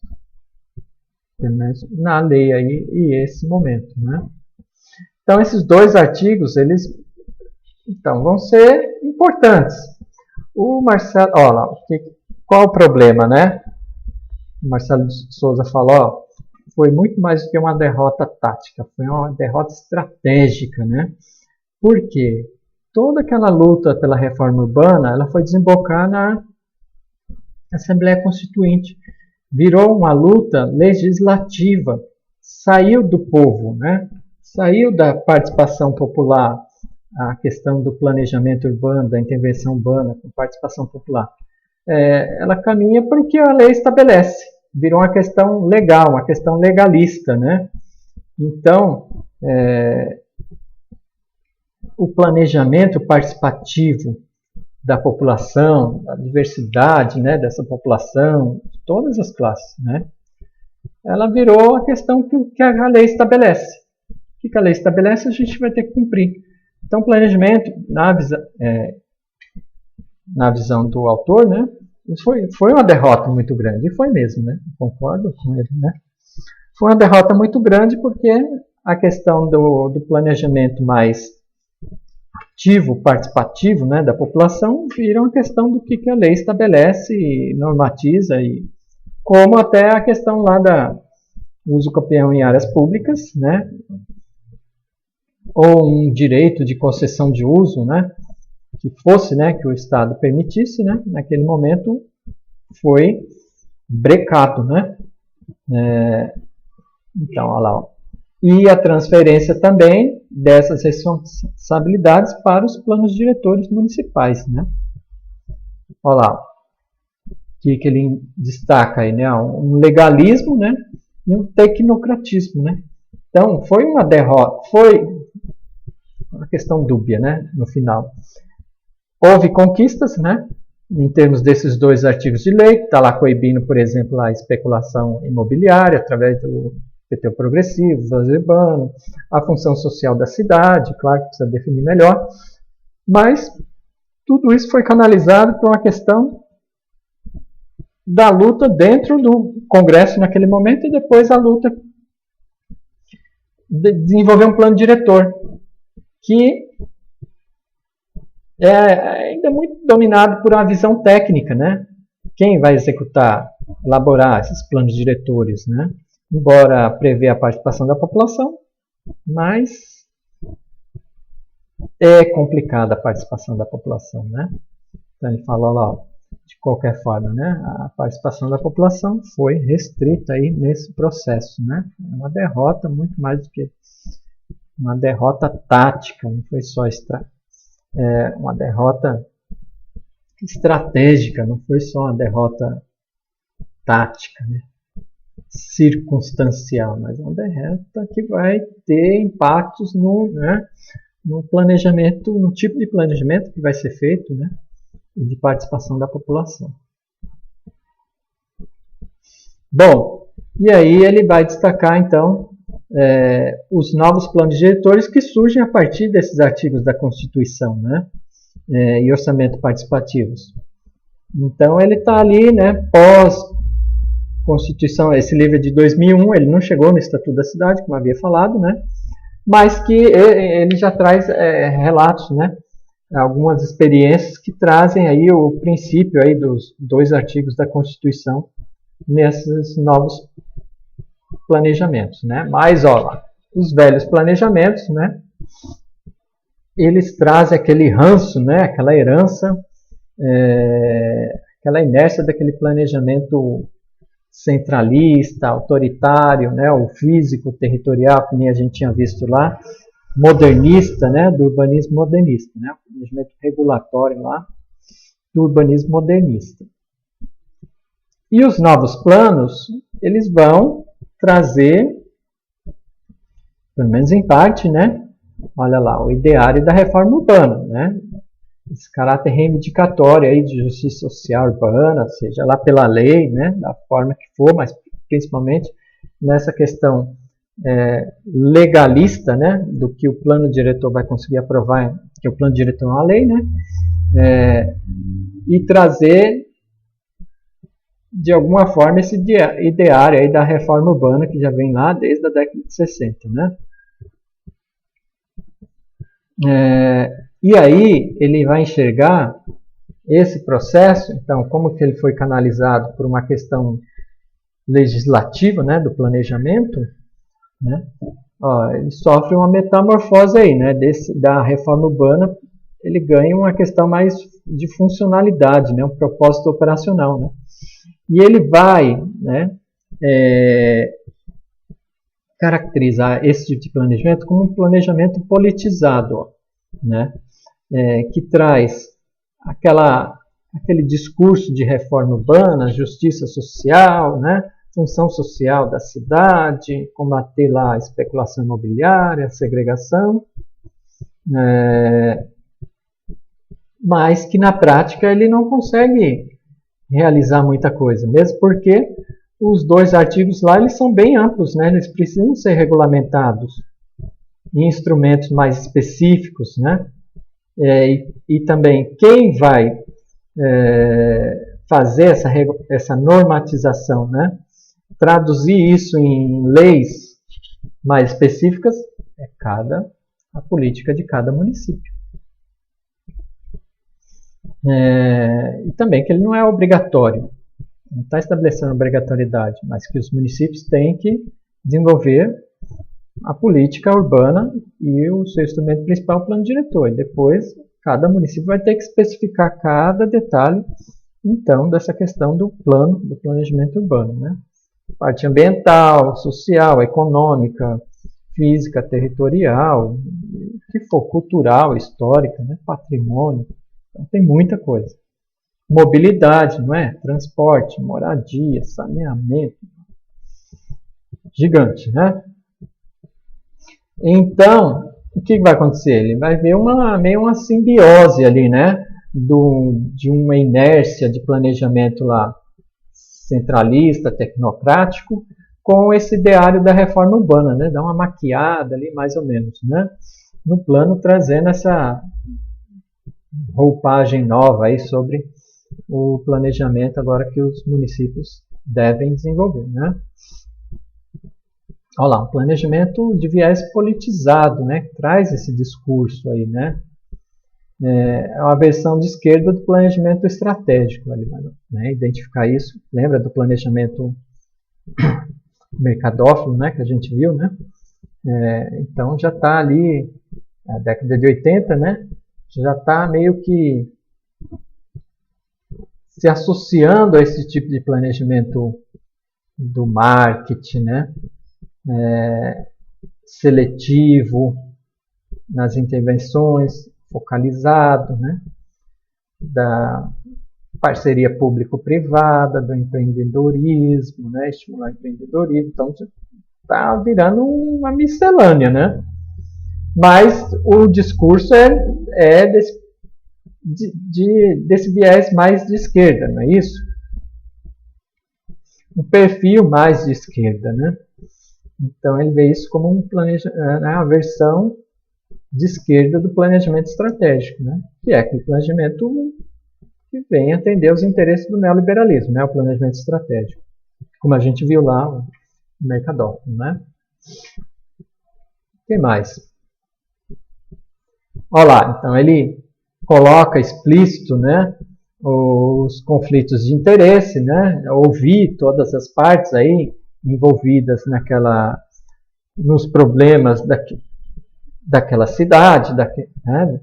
Pelo menos na lei aí e esse momento, né? Então, esses dois artigos, eles vão ser importantes. O Marcelo, olha lá, qual o problema, né? O Marcelo Souza falou, ó, foi muito mais do que uma derrota tática, foi uma derrota estratégica, né? Por quê? Toda aquela luta pela reforma urbana, ela foi desembocar na Assembleia Constituinte. Virou uma luta legislativa, saiu do povo, né? Saiu da participação popular, a questão do planejamento urbano, da intervenção urbana com participação popular. Ela caminha para o que a lei estabelece. Virou uma questão legal, uma questão legalista, né? Então, o planejamento participativo da população, da diversidade, né, dessa população, de todas as classes, né? Ela virou a questão que a lei estabelece. O que a lei estabelece, a gente vai ter que cumprir. Então, o planejamento, na visão do autor, né, foi uma derrota muito grande, e foi mesmo, né? Concordo com ele, né? Foi uma derrota muito grande porque a questão do planejamento mais ativo, participativo, né, da população vira uma questão do que a lei estabelece e normatiza, e como até a questão lá da uso capião em áreas públicas, né, ou um direito de concessão de uso, né, que fosse, né, que o Estado permitisse, né, naquele momento foi brecado, né. Então, olha lá, ó. E a transferência também dessas responsabilidades para os planos diretores municipais, né. Olha lá, o que ele destaca aí, né, um legalismo, né, e um tecnocratismo, né. Então, foi uma derrota, foi uma questão dúbia, né, no final. Houve conquistas, né, em termos desses dois artigos de lei, que está lá coibindo, por exemplo, a especulação imobiliária, através do PTU progressivo, vazio urbano, a função social da cidade, claro que precisa definir melhor, mas tudo isso foi canalizado por uma questão da luta dentro do Congresso naquele momento, e depois a luta de desenvolver um plano diretor, que é ainda muito dominado por uma visão técnica, né? Quem vai executar, elaborar esses planos diretores, né? Embora prevê a participação da população, mas é complicada a participação da população, né? Então ele falou lá, de qualquer forma, né? A participação da população foi restrita aí nesse processo, né? Uma derrota muito mais do que uma derrota tática, não foi só uma derrota estratégica, não foi só uma derrota tática, né? Circunstancial, mas é uma derrota que vai ter impactos no planejamento, no tipo de planejamento que vai ser feito, né? De participação da população. Bom, e aí ele vai destacar então os novos planos diretores que surgem a partir desses artigos da Constituição, né? E orçamento participativos. Então ele está ali, né, pós-Constituição, esse livro é de 2001, ele não chegou no Estatuto da Cidade, como havia falado, né? Mas que ele já traz relatos, né? Algumas experiências que trazem aí o princípio aí dos 2 artigos da Constituição nesses novos planejamentos, né? Mas, ó, os velhos planejamentos, né? Eles trazem aquele ranço, né? Aquela herança, aquela inércia daquele planejamento centralista, autoritário, né? O físico, territorial, que nem a gente tinha visto lá, modernista, né? Do urbanismo modernista, né? O planejamento regulatório lá do urbanismo modernista. E os novos planos, eles vão trazer, pelo menos em parte, né? Olha lá, o ideário da reforma urbana, né? Esse caráter reivindicatório aí de justiça social urbana, seja lá pela lei, né? Da forma que for, mas principalmente nessa questão legalista, né? Do que o plano diretor vai conseguir aprovar, que o plano diretor é uma lei, né? E trazer de alguma forma esse ideário aí da reforma urbana que já vem lá desde a década de 60, né? E aí ele vai enxergar esse processo, então, como que ele foi canalizado por uma questão legislativa, né, do planejamento, né? Ó, ele sofre uma metamorfose aí, né, da reforma urbana, ele ganha uma questão mais de funcionalidade, né, um propósito operacional, né? E ele vai, né, caracterizar esse tipo de planejamento como um planejamento politizado, né, que traz aquele discurso de reforma urbana, justiça social, né, função social da cidade, combater lá a especulação imobiliária, a segregação, mas que na prática ele não consegue realizar muita coisa, mesmo porque os 2 artigos lá eles são bem amplos, né? Eles precisam ser regulamentados em instrumentos mais específicos, né? E também quem vai fazer essa normatização, né? Traduzir isso em leis mais específicas é a política de cada município. E também que ele não é obrigatório, não está estabelecendo obrigatoriedade, mas que os municípios têm que desenvolver a política urbana e o seu instrumento principal, o plano diretor. E depois, cada município vai ter que especificar cada detalhe, então, dessa questão do plano, do planejamento urbano, né? Parte ambiental, social, econômica, física, territorial, o que for, cultural, histórica, né? Patrimônio. Então, tem muita coisa. Mobilidade, não é? Transporte, moradia, saneamento. Gigante, né? Então, o que vai acontecer? Ele vai ver meio uma simbiose ali, né? De uma inércia de planejamento lá centralista, tecnocrático, com esse ideário da reforma urbana, né? Dá uma maquiada ali, mais ou menos, né? No plano, trazendo essa roupagem nova aí sobre o planejamento agora que os municípios devem desenvolver, né? Olha lá, um planejamento de viés politizado, né? Que traz esse discurso aí, né? É uma versão de esquerda do planejamento estratégico, ali, né? Identificar isso. Lembra do planejamento mercadófilo, né? Que a gente viu, né? Então já está ali, na década de 80, né? Já está meio que se associando a esse tipo de planejamento do marketing, né? Seletivo nas intervenções, focalizado, né? Da parceria público-privada, do empreendedorismo, né? Estimular o empreendedorismo. Então, está virando uma miscelânea, né? Mas o discurso é desse viés mais de esquerda, não é isso? Um perfil mais de esquerda, né? Então ele vê isso como uma versão de esquerda do planejamento estratégico, né? Que é aquele planejamento que vem atender aos interesses do neoliberalismo, né? O planejamento estratégico, como a gente viu lá no Mercadal, né? O que mais? Olha lá, então ele coloca explícito, né, os conflitos de interesse, né, ouvir todas as partes aí envolvidas nos problemas daquela cidade, né,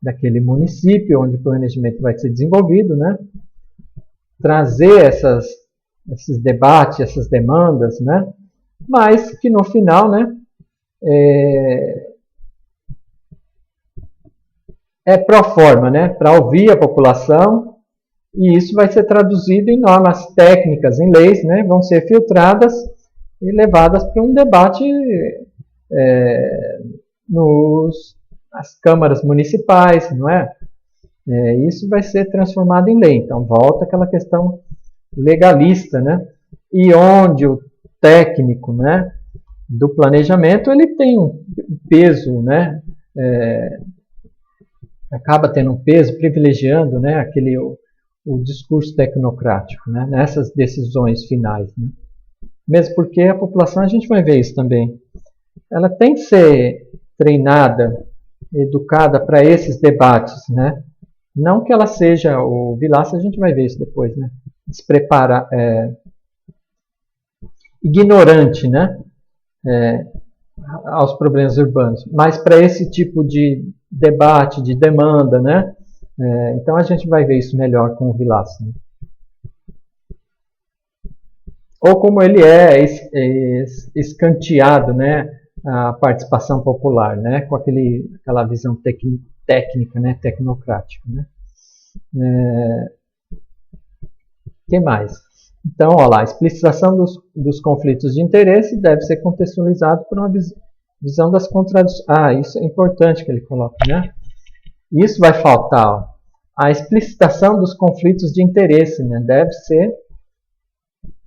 daquele município onde o planejamento vai ser desenvolvido, né, trazer esses debates, essas demandas, né, mas que no final, né, é pro forma, né, para ouvir a população, e isso vai ser traduzido em normas técnicas, em leis, né, vão ser filtradas e levadas para um debate nas câmaras municipais, não é? Isso vai ser transformado em lei. Então volta aquela questão legalista, né? E onde o técnico, né, do planejamento ele tem um peso, né? Acaba tendo um peso privilegiando, né, o discurso tecnocrático, né, nessas decisões finais, né? Mesmo porque a população, a gente vai ver isso também, ela tem que ser treinada, educada para esses debates, né? Não que ela seja o Vilaça, a gente vai ver isso depois, né? Desprepara, ignorante, né? Aos problemas urbanos, mas para esse tipo de debate, de demanda, né? Então a gente vai ver isso melhor com o Vilaça, né? Ou como ele é escanteado, né? A participação popular, né? Com aquela visão técnica, né? Tecnocrática, né? Que mais? Então, olha lá, a explicitação dos conflitos de interesse deve ser contextualizado por uma visão das contradições. Isso é importante que ele coloca, né? Isso vai faltar, ó. A explicitação dos conflitos de interesse, né?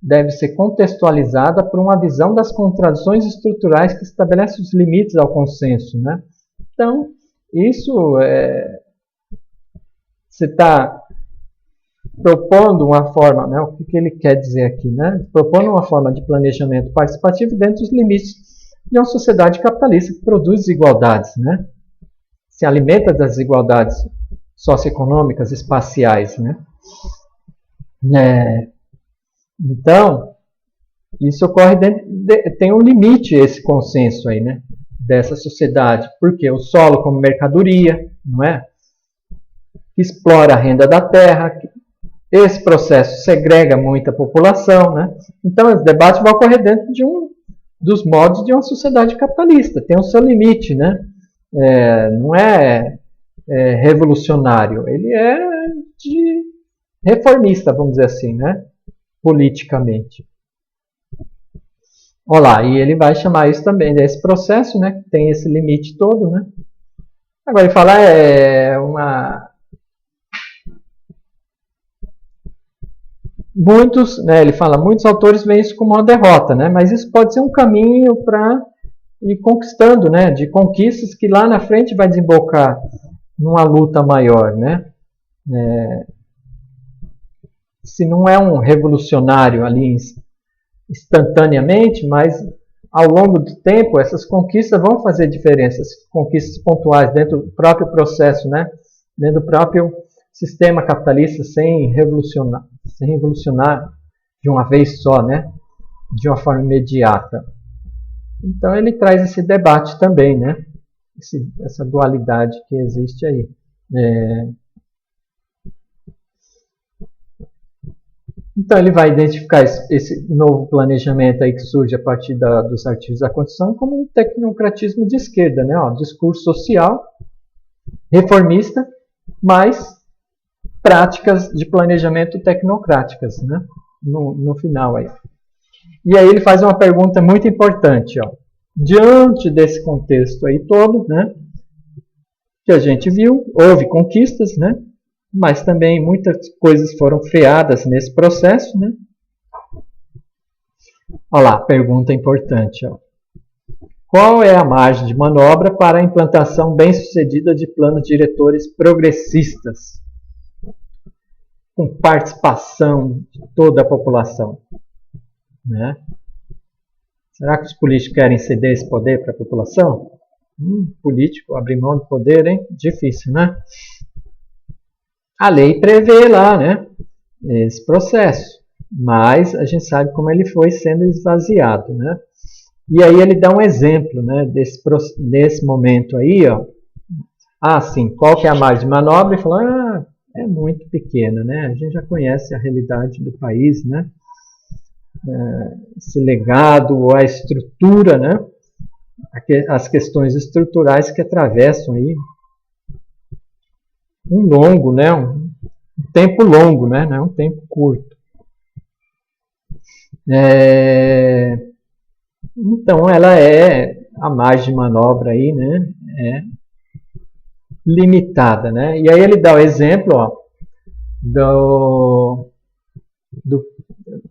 Deve ser contextualizada por uma visão das contradições estruturais que estabelece os limites ao consenso, né? Então, isso você está propondo uma forma, né, o que ele quer dizer aqui, né? Propondo uma forma de planejamento participativo dentro dos limites de uma sociedade capitalista que produz desigualdades, né? Se alimenta das desigualdades socioeconômicas, espaciais, né? Então, isso ocorre tem um limite esse consenso aí, né? Dessa sociedade, porque o solo como mercadoria, não é? Que explora a renda da terra. Esse processo segrega muita população, né? Então, esse debate vai ocorrer dentro dos modos de uma sociedade capitalista. Tem o seu limite, né? Não é revolucionário, ele é reformista, vamos dizer assim, né? Politicamente. Olha lá, e ele vai chamar isso também desse processo, né? Que tem esse limite todo, né? Agora ele fala muitos autores veem isso como uma derrota, né? Mas isso pode ser um caminho para ir conquistando, né? De conquistas que lá na frente vai desembocar numa luta maior, né? Se não é um revolucionário ali instantaneamente, mas ao longo do tempo essas conquistas vão fazer diferença, conquistas pontuais dentro do próprio processo, né? Dentro do próprio sistema capitalista, sem revolucionar de uma vez só, né? De uma forma imediata. Então ele traz esse debate também, né? Essa dualidade que existe aí. Então ele vai identificar esse novo planejamento aí que surge a partir dos artigos da Constituição como um tecnocratismo de esquerda, né? Discurso social, reformista, mas práticas de planejamento tecnocráticas, né? No final aí. E aí ele faz uma pergunta muito importante, ó. Diante desse contexto aí todo, né? Que a gente viu, houve conquistas, né? Mas também muitas coisas foram freadas nesse processo, né? Olha lá, pergunta importante. Ó. Qual é a margem de manobra para a implantação bem-sucedida de planos diretores progressistas, com participação de toda a população? Né? Será que os políticos querem ceder esse poder para a população? Político abrir mão do poder, hein? Difícil, né? A lei prevê lá, né, esse processo, mas a gente sabe como ele foi sendo esvaziado, né? E aí ele dá um exemplo, né, desse momento aí, ó. Sim, qual que é a margem de manobra? E fala, é muito pequena, né? A gente já conhece a realidade do país, né? Esse legado ou a estrutura, né? As questões estruturais que atravessam aí um longo, né? Um tempo longo, né? Não é um tempo curto. Então, ela a margem de manobra aí, né? É limitada, né? E aí ele dá o exemplo, ó,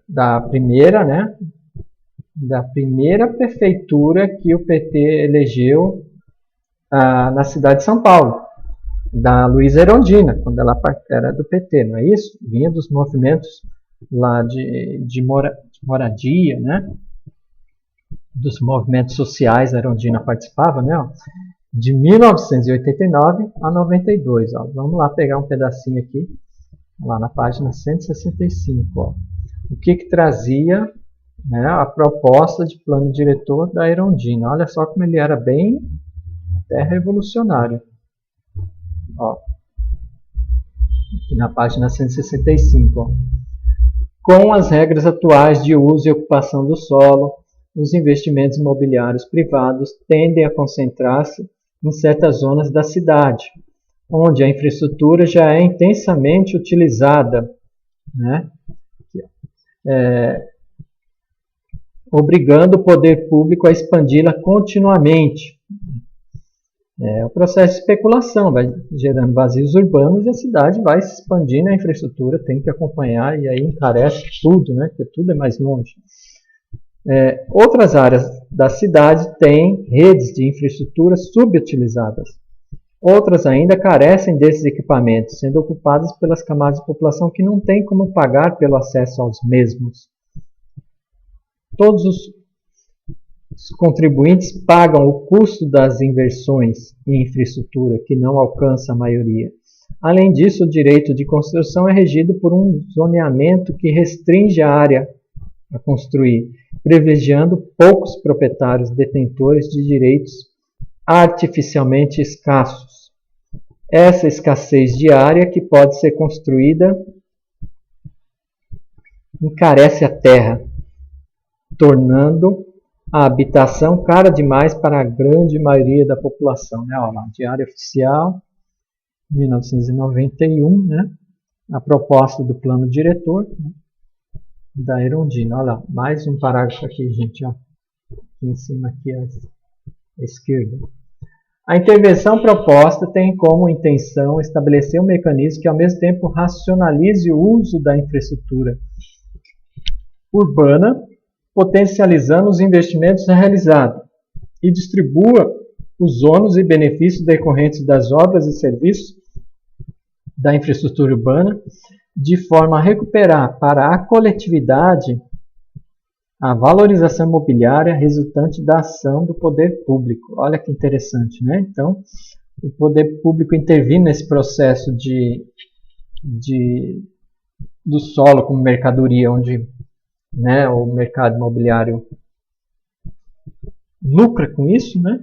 da primeira, né? Da primeira prefeitura que o PT elegeu na cidade de São Paulo, da Luísa Erundina, quando ela era do PT, não é isso? Vinha dos movimentos lá de moradia, né? Dos movimentos sociais, a Erundina participava, né? Ó, de 1989 a 92. Ó. Vamos lá pegar um pedacinho aqui, lá na página 165. Ó. O que trazia, né, a proposta de plano diretor da Erundina. Olha só como ele era bem até revolucionário. Ó. Aqui na página 165. Ó. Com as regras atuais de uso e ocupação do solo, os investimentos imobiliários privados tendem a concentrar-se em certas zonas da cidade, onde a infraestrutura já é intensamente utilizada, né? Obrigando o poder público a expandi-la continuamente. O processo de especulação vai gerando vazios urbanos e a cidade vai se expandindo, a infraestrutura tem que acompanhar e aí encarece tudo, né? Porque tudo é mais longe. Outras áreas da cidade têm redes de infraestrutura subutilizadas. Outras ainda carecem desses equipamentos, sendo ocupadas pelas camadas de população que não têm como pagar pelo acesso aos mesmos. Todos os contribuintes pagam o custo das inversões em infraestrutura, que não alcança a maioria. Além disso, o direito de construção é regido por um zoneamento que restringe a área a construir, privilegiando poucos proprietários detentores de direitos artificialmente escassos. Essa escassez de área que pode ser construída encarece a terra, tornando a habitação cara demais para a grande maioria da população. Né? Olha lá, Diário Oficial, 1991, né? A proposta do plano diretor, né? Da Erundina. Olha lá, mais um parágrafo aqui, gente. Ó. Aqui em cima, aqui à esquerda. A intervenção proposta tem como intenção estabelecer um mecanismo que, ao mesmo tempo, racionalize o uso da infraestrutura urbana, potencializando os investimentos realizados e distribua os ônus e benefícios decorrentes das obras e serviços da infraestrutura urbana, de forma a recuperar para a coletividade a valorização imobiliária resultante da ação do poder público. Olha que interessante, né? Então, o poder público intervir nesse processo do solo como mercadoria, onde, né, o mercado imobiliário lucra com isso, né?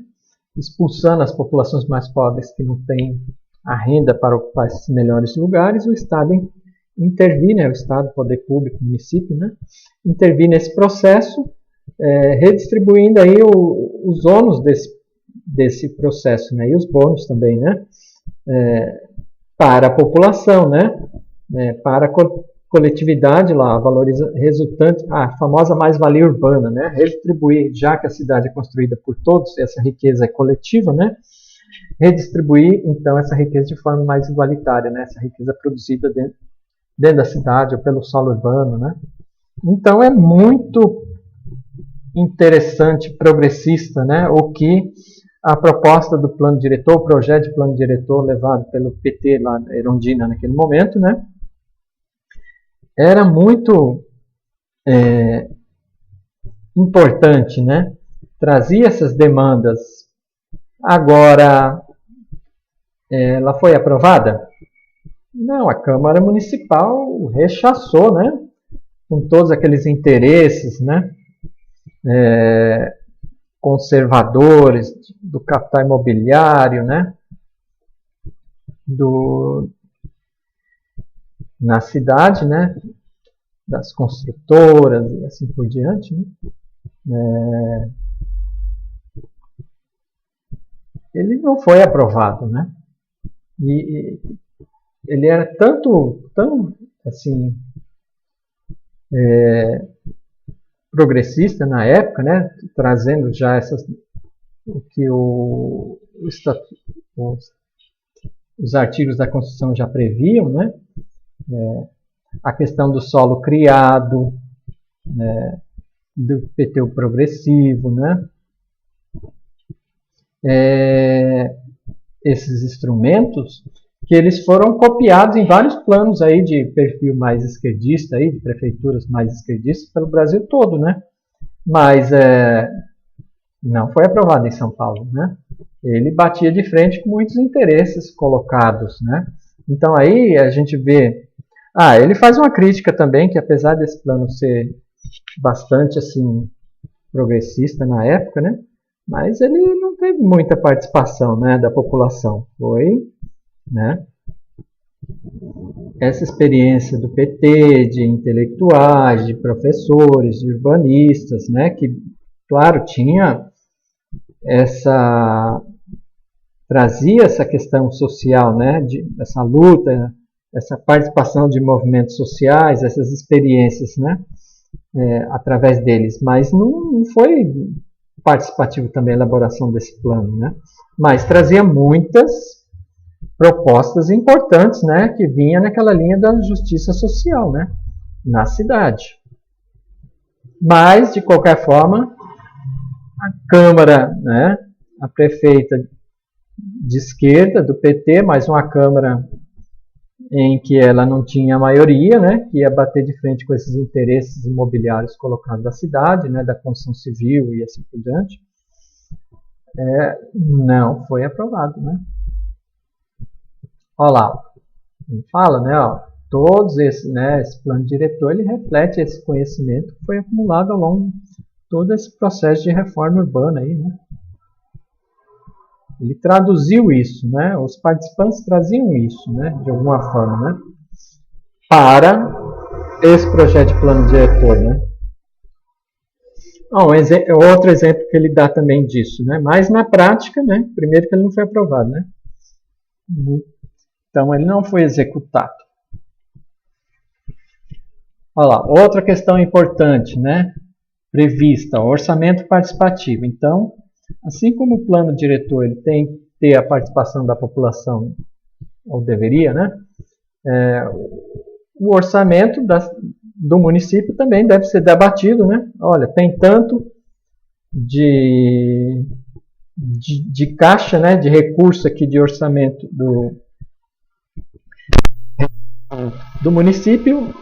Expulsando as populações mais pobres que não têm a renda para ocupar esses melhores lugares, o Estado intervir, né, o Estado, o poder público, o município, né, intervir nesse processo, redistribuindo aí os ônus desse processo, né, e os bônus também, né, para a população, né, para a coletividade lá, resultante, a famosa mais-valia urbana, né, redistribuir, já que a cidade é construída por todos, essa riqueza é coletiva, né, redistribuir então essa riqueza de forma mais igualitária, né, essa riqueza produzida dentro da cidade ou pelo solo urbano, né? Então é muito interessante, progressista, né? O que a proposta do plano diretor, o projeto de plano diretor levado pelo PT lá na Erundina naquele momento, né? Era muito importante, né? Trazia essas demandas. Agora, ela foi aprovada? Não, a Câmara Municipal rechaçou, né? Com todos aqueles interesses, né? Conservadores do capital imobiliário, né? Na cidade, né? Das construtoras e assim por diante, né? Ele não foi aprovado, né? E ele era tão assim progressista na época, né? Trazendo já o que os artigos da Constituição já previam, né? A questão do solo criado, né? Do PTU progressivo, né? Esses instrumentos que eles foram copiados em vários planos aí de perfil mais esquerdista, aí, de prefeituras mais esquerdistas pelo Brasil todo, né? Mas não foi aprovado em São Paulo, né? Ele batia de frente com muitos interesses colocados, né? Então aí a gente vê... ele faz uma crítica também, que apesar desse plano ser bastante assim progressista na época, né? Mas ele não teve muita participação, né, da população. Foi, né, essa experiência do PT, de intelectuais, de professores, de urbanistas, né, que, claro, trazia essa questão social, né, essa luta, essa participação de movimentos sociais, essas experiências, né, através deles, mas não foi participativo também a elaboração desse plano, né? Mas trazia muitas propostas importantes, né? Que vinha naquela linha da justiça social, né? Na cidade. Mas, de qualquer forma, a Câmara, né? A prefeita de esquerda, do PT, mais uma Câmara em que ela não tinha maioria, né? Que ia bater de frente com esses interesses imobiliários colocados da cidade, né? Da construção civil e assim por diante. Não foi aprovado, né? Olha lá, ele fala, né? Todos esses, né? Esse plano diretor, ele reflete esse conhecimento que foi acumulado ao longo de todo esse processo de reforma urbana aí, né? Ele traduziu isso, né? Os participantes traziam isso, né? De alguma forma, né? Para esse projeto de plano diretor, né? Outro exemplo que ele dá também disso, né? Mas na prática, né? Primeiro que ele não foi aprovado, né? Então ele não foi executado. Olha lá, outra questão importante, né? Prevista, orçamento participativo. Então, assim como o plano diretor ele tem que ter a participação da população, ou deveria, né? O orçamento do município também deve ser debatido, né? Olha, tem tanto de caixa, né? De recurso aqui de orçamento do município,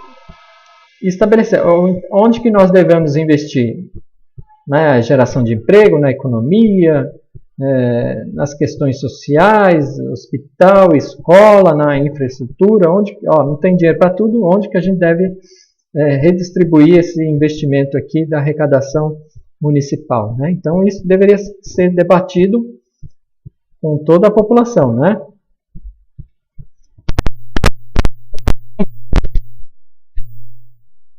estabelecer onde que nós devemos investir. Na geração de emprego, na economia, nas questões sociais, hospital, escola, na infraestrutura, onde não tem dinheiro para tudo, onde que a gente deve redistribuir esse investimento aqui da arrecadação municipal, né? Então isso deveria ser debatido com toda a população, né?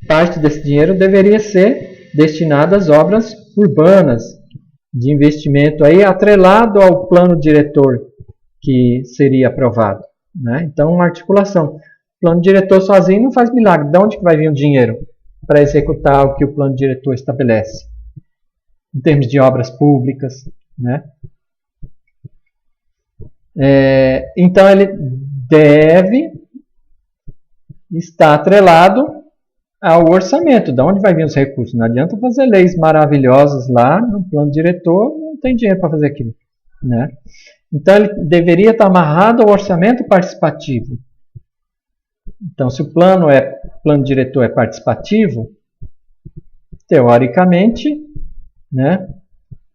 Parte desse dinheiro deveria ser destinada às obras urbanas de investimento aí atrelado ao plano diretor que seria aprovado, né? Então, uma articulação. O plano diretor sozinho não faz milagre. De onde que vai vir o dinheiro para executar o que o plano diretor estabelece? Em termos de obras públicas, né? Então, ele deve estar atrelado ao orçamento. De onde vai vir os recursos? Não adianta fazer leis maravilhosas lá no plano diretor, não tem dinheiro para fazer aquilo, né? Então, ele deveria estar amarrado ao orçamento participativo. Então, se o plano diretor é participativo, teoricamente, né,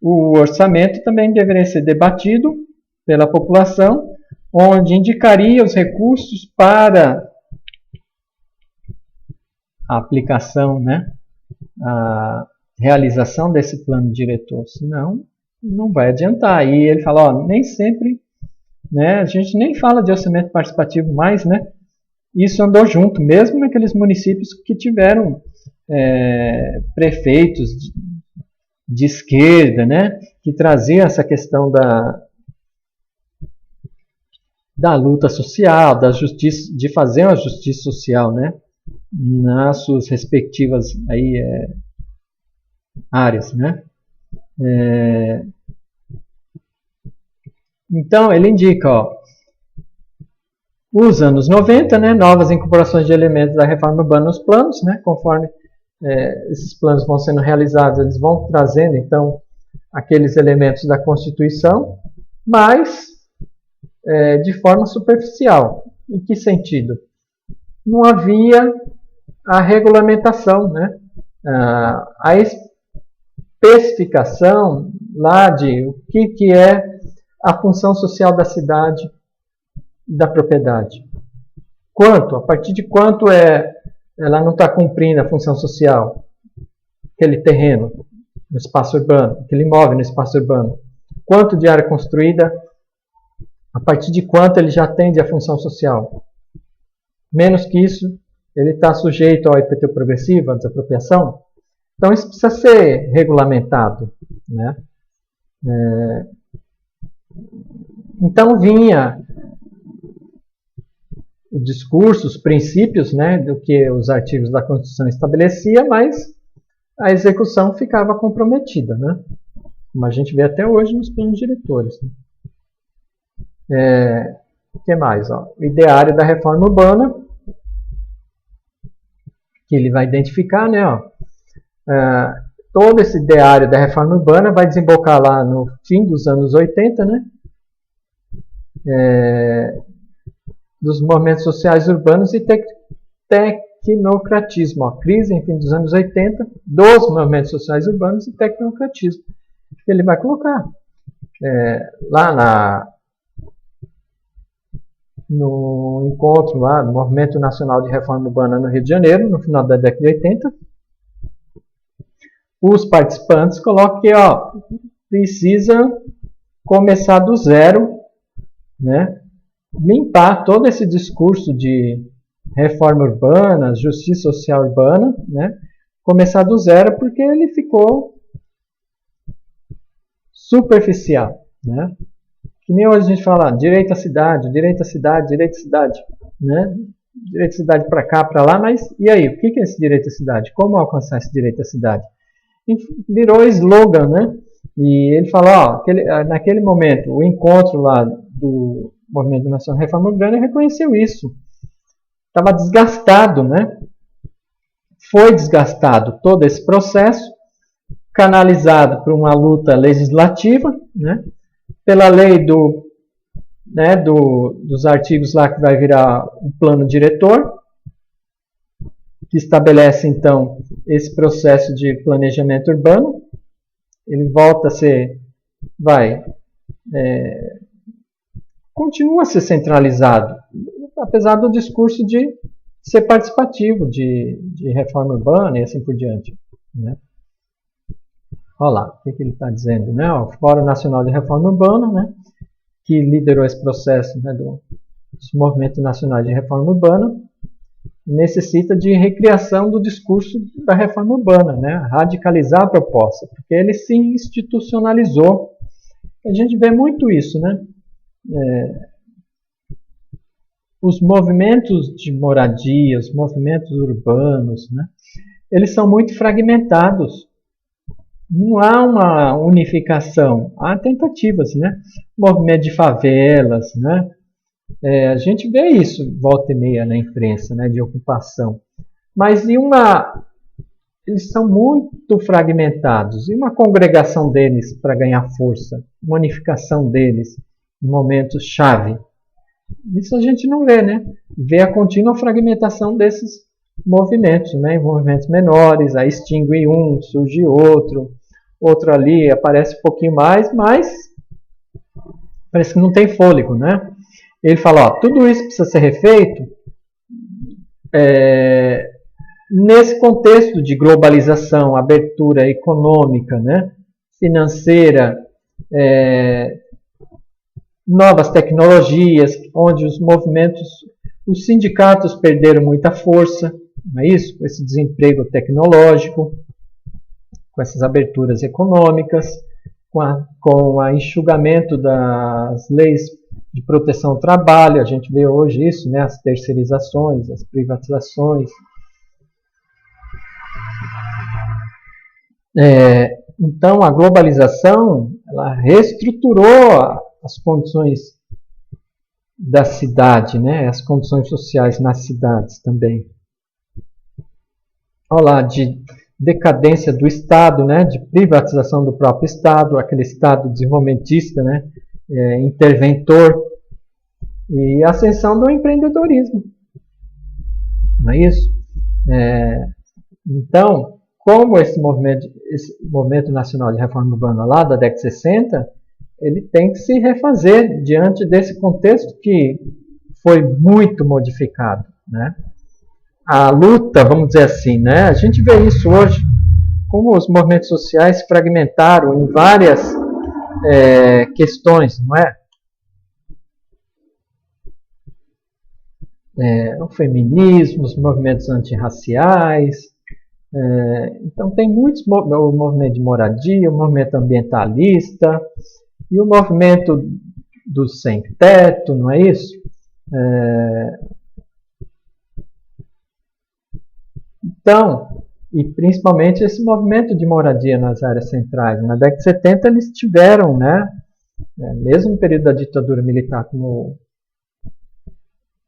o orçamento também deveria ser debatido pela população, onde indicaria os recursos para a aplicação, né, a realização desse plano diretor. Senão, não vai adiantar. E ele fala, ó, nem sempre, né, a gente nem fala de orçamento participativo mais, né? Isso andou junto, mesmo naqueles municípios que tiveram prefeitos de esquerda, né, que traziam essa questão da luta social, da justiça, de fazer uma justiça social, né, nas suas respectivas aí, áreas, né. Então, ele indica, ó, os anos 90, né, novas incorporações de elementos da reforma urbana nos planos, né, conforme esses planos vão sendo realizados, eles vão trazendo, então, aqueles elementos da Constituição, mas de forma superficial. Em que sentido? Não havia a regulamentação, né, a especificação lá de o que é a função social da cidade, da propriedade. Quanto? A partir de quanto ela não está cumprindo a função social? Aquele terreno no espaço urbano, aquele imóvel no espaço urbano. Quanto de área construída? A partir de quanto ele já atende a função social? Menos que isso, ele está sujeito ao IPTU progressivo, à desapropriação? Então isso precisa ser regulamentado, né? Então vinha o discurso, os princípios, né, do que os artigos da Constituição estabelecia, mas a execução ficava comprometida, né? Como a gente vê até hoje nos planos diretores. O que mais? Ó? O ideário da reforma urbana, que ele vai identificar, né? Ó, todo esse ideário da reforma urbana vai desembocar lá no fim dos anos 80, né? Dos movimentos sociais urbanos e tecnocratismo. Ó, crise, enfim, dos anos 80, dos movimentos sociais urbanos e tecnocratismo. Ele vai colocar lá no encontro lá do Movimento Nacional de Reforma Urbana no Rio de Janeiro, no final da década de 80, os participantes colocam que precisa começar do zero, né? Limpar todo esse discurso de reforma urbana, justiça social urbana, né? Começar do zero porque ele ficou superficial, né? Que nem hoje a gente fala direito à cidade, direito à cidade, direito à cidade, né? Direito à cidade para cá, para lá, mas e aí? O que é esse direito à cidade? Como alcançar esse direito à cidade? E virou slogan, né? E ele fala, naquele momento, o encontro lá do Movimento Nacional de Reforma Urbana reconheceu isso. Estava desgastado, né? Foi desgastado todo esse processo, canalizado por uma luta legislativa, né? Pela lei dos artigos lá que vai virar um plano diretor, que estabelece, então, esse processo de planejamento urbano. Ele volta a ser, continua a ser centralizado, apesar do discurso de ser participativo, de reforma urbana e assim por diante, né? Olha lá, o que ele está dizendo, né? O Fórum Nacional de Reforma Urbana, né, que liderou esse processo, né, do Movimento Nacional de Reforma Urbana, necessita de recriação do discurso da reforma urbana, né, radicalizar a proposta, porque ele se institucionalizou. A gente vê muito isso, né? Os movimentos de moradia, os movimentos urbanos, né, eles são muito fragmentados. Não há uma unificação, há tentativas, né? Movimento de favelas, né? A gente vê isso volta e meia na imprensa, né? De ocupação. Mas eles são muito fragmentados. E uma congregação deles para ganhar força, uma unificação deles em momentos-chave. Isso a gente não vê, né? Vê a contínua fragmentação desses movimentos, né? Em movimentos menores, aí extingue um, surge outro, outro ali aparece um pouquinho mais, mas parece que não tem fôlego, né? Ele fala, ó, tudo isso precisa ser refeito nesse contexto de globalização, abertura econômica, né? Financeira, novas tecnologias, onde os movimentos, os sindicatos perderam muita força, não é isso? Com esse desemprego tecnológico, com essas aberturas econômicas, com o enxugamento das leis de proteção ao trabalho, a gente vê hoje isso, né? As terceirizações, as privatizações. Então, a globalização ela reestruturou as condições da cidade, né? As condições sociais nas cidades também. Olha lá, de decadência do Estado, né? De privatização do próprio Estado, aquele Estado desenvolvimentista, né? Interventor, e ascensão do empreendedorismo. Não é isso? Então, como esse movimento nacional de reforma urbana lá da década de 60, ele tem que se refazer diante desse contexto que foi muito modificado, né? A luta, vamos dizer assim, né? A gente vê isso hoje, como os movimentos sociais se fragmentaram em várias questões, não é? O feminismo, os movimentos antirraciais, então tem muitos, o movimento de moradia, o movimento ambientalista e o movimento do sem-teto, não é isso? Então, e principalmente esse movimento de moradia nas áreas centrais. Na década de 70 eles tiveram, né, mesmo no período da ditadura militar, como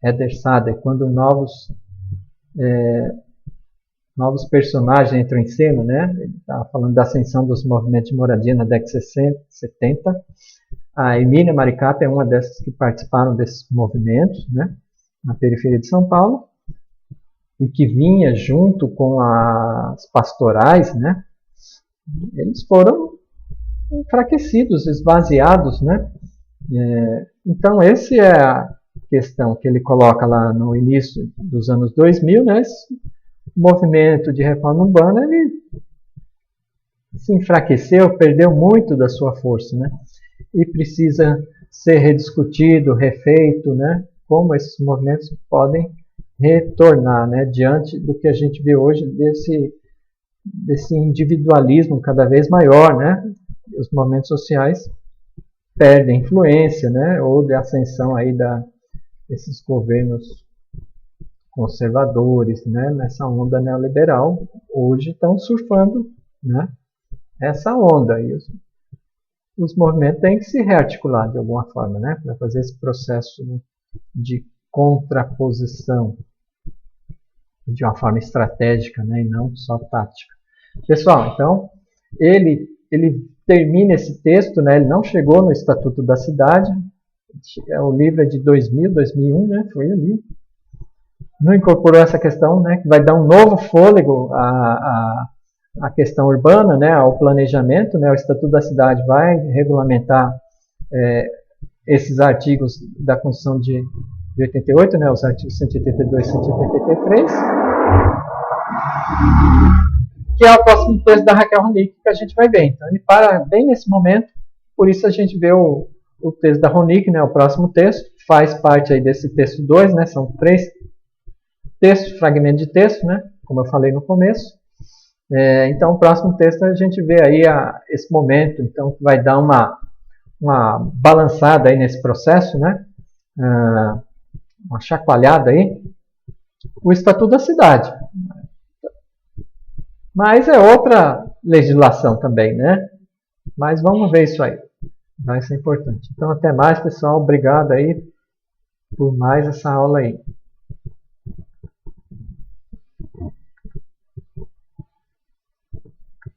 Eder Sader, quando novos personagens entram em cena, né? Ele estava falando da ascensão dos movimentos de moradia na década de 70. A Emília Maricata é uma dessas que participaram desses movimentos, né? Na periferia de São Paulo, e que vinha junto com as pastorais, né? Eles foram enfraquecidos, esvaziados, né? Então, essa é a questão que ele coloca lá no início dos anos 2000, né? Esse movimento de reforma urbana, ele se enfraqueceu, perdeu muito da sua força, né? E precisa ser rediscutido, refeito, né? Como esses movimentos podem retornar, né? Diante do que a gente vê hoje desse individualismo cada vez maior, né? Os movimentos sociais perdem influência, né? Ou de ascensão aí desses governos conservadores, né? Nessa onda neoliberal, hoje estão surfando, né? Essa onda. E os movimentos têm que se rearticular de alguma forma, né? Para fazer esse processo de contraposição de uma forma estratégica, né? E não só tática. Pessoal, então, ele termina esse texto, né? Ele não chegou no Estatuto da Cidade, o livro é de 2000, 2001, né? Foi ali. Não incorporou essa questão, né? Que vai dar um novo fôlego à questão urbana, né? Ao planejamento, né? O Estatuto da Cidade vai regulamentar esses artigos da Constituição de 88, né? Os artigos 182 e 183, que é o próximo texto da Raquel Ronick que a gente vai ver. Então, ele para bem nesse momento, por isso a gente vê o texto da Ronick, né? O próximo texto, faz parte aí desse texto 2, né? São 3 textos, fragmentos de texto, né? Como eu falei no começo. Então, o próximo texto a gente vê aí esse momento, então, que vai dar uma balançada aí nesse processo, né? Uma chacoalhada aí. O Estatuto da Cidade. Mas é outra legislação também, né? Mas vamos ver isso aí. Vai ser importante. Então, até mais, pessoal. Obrigado aí por mais essa aula aí.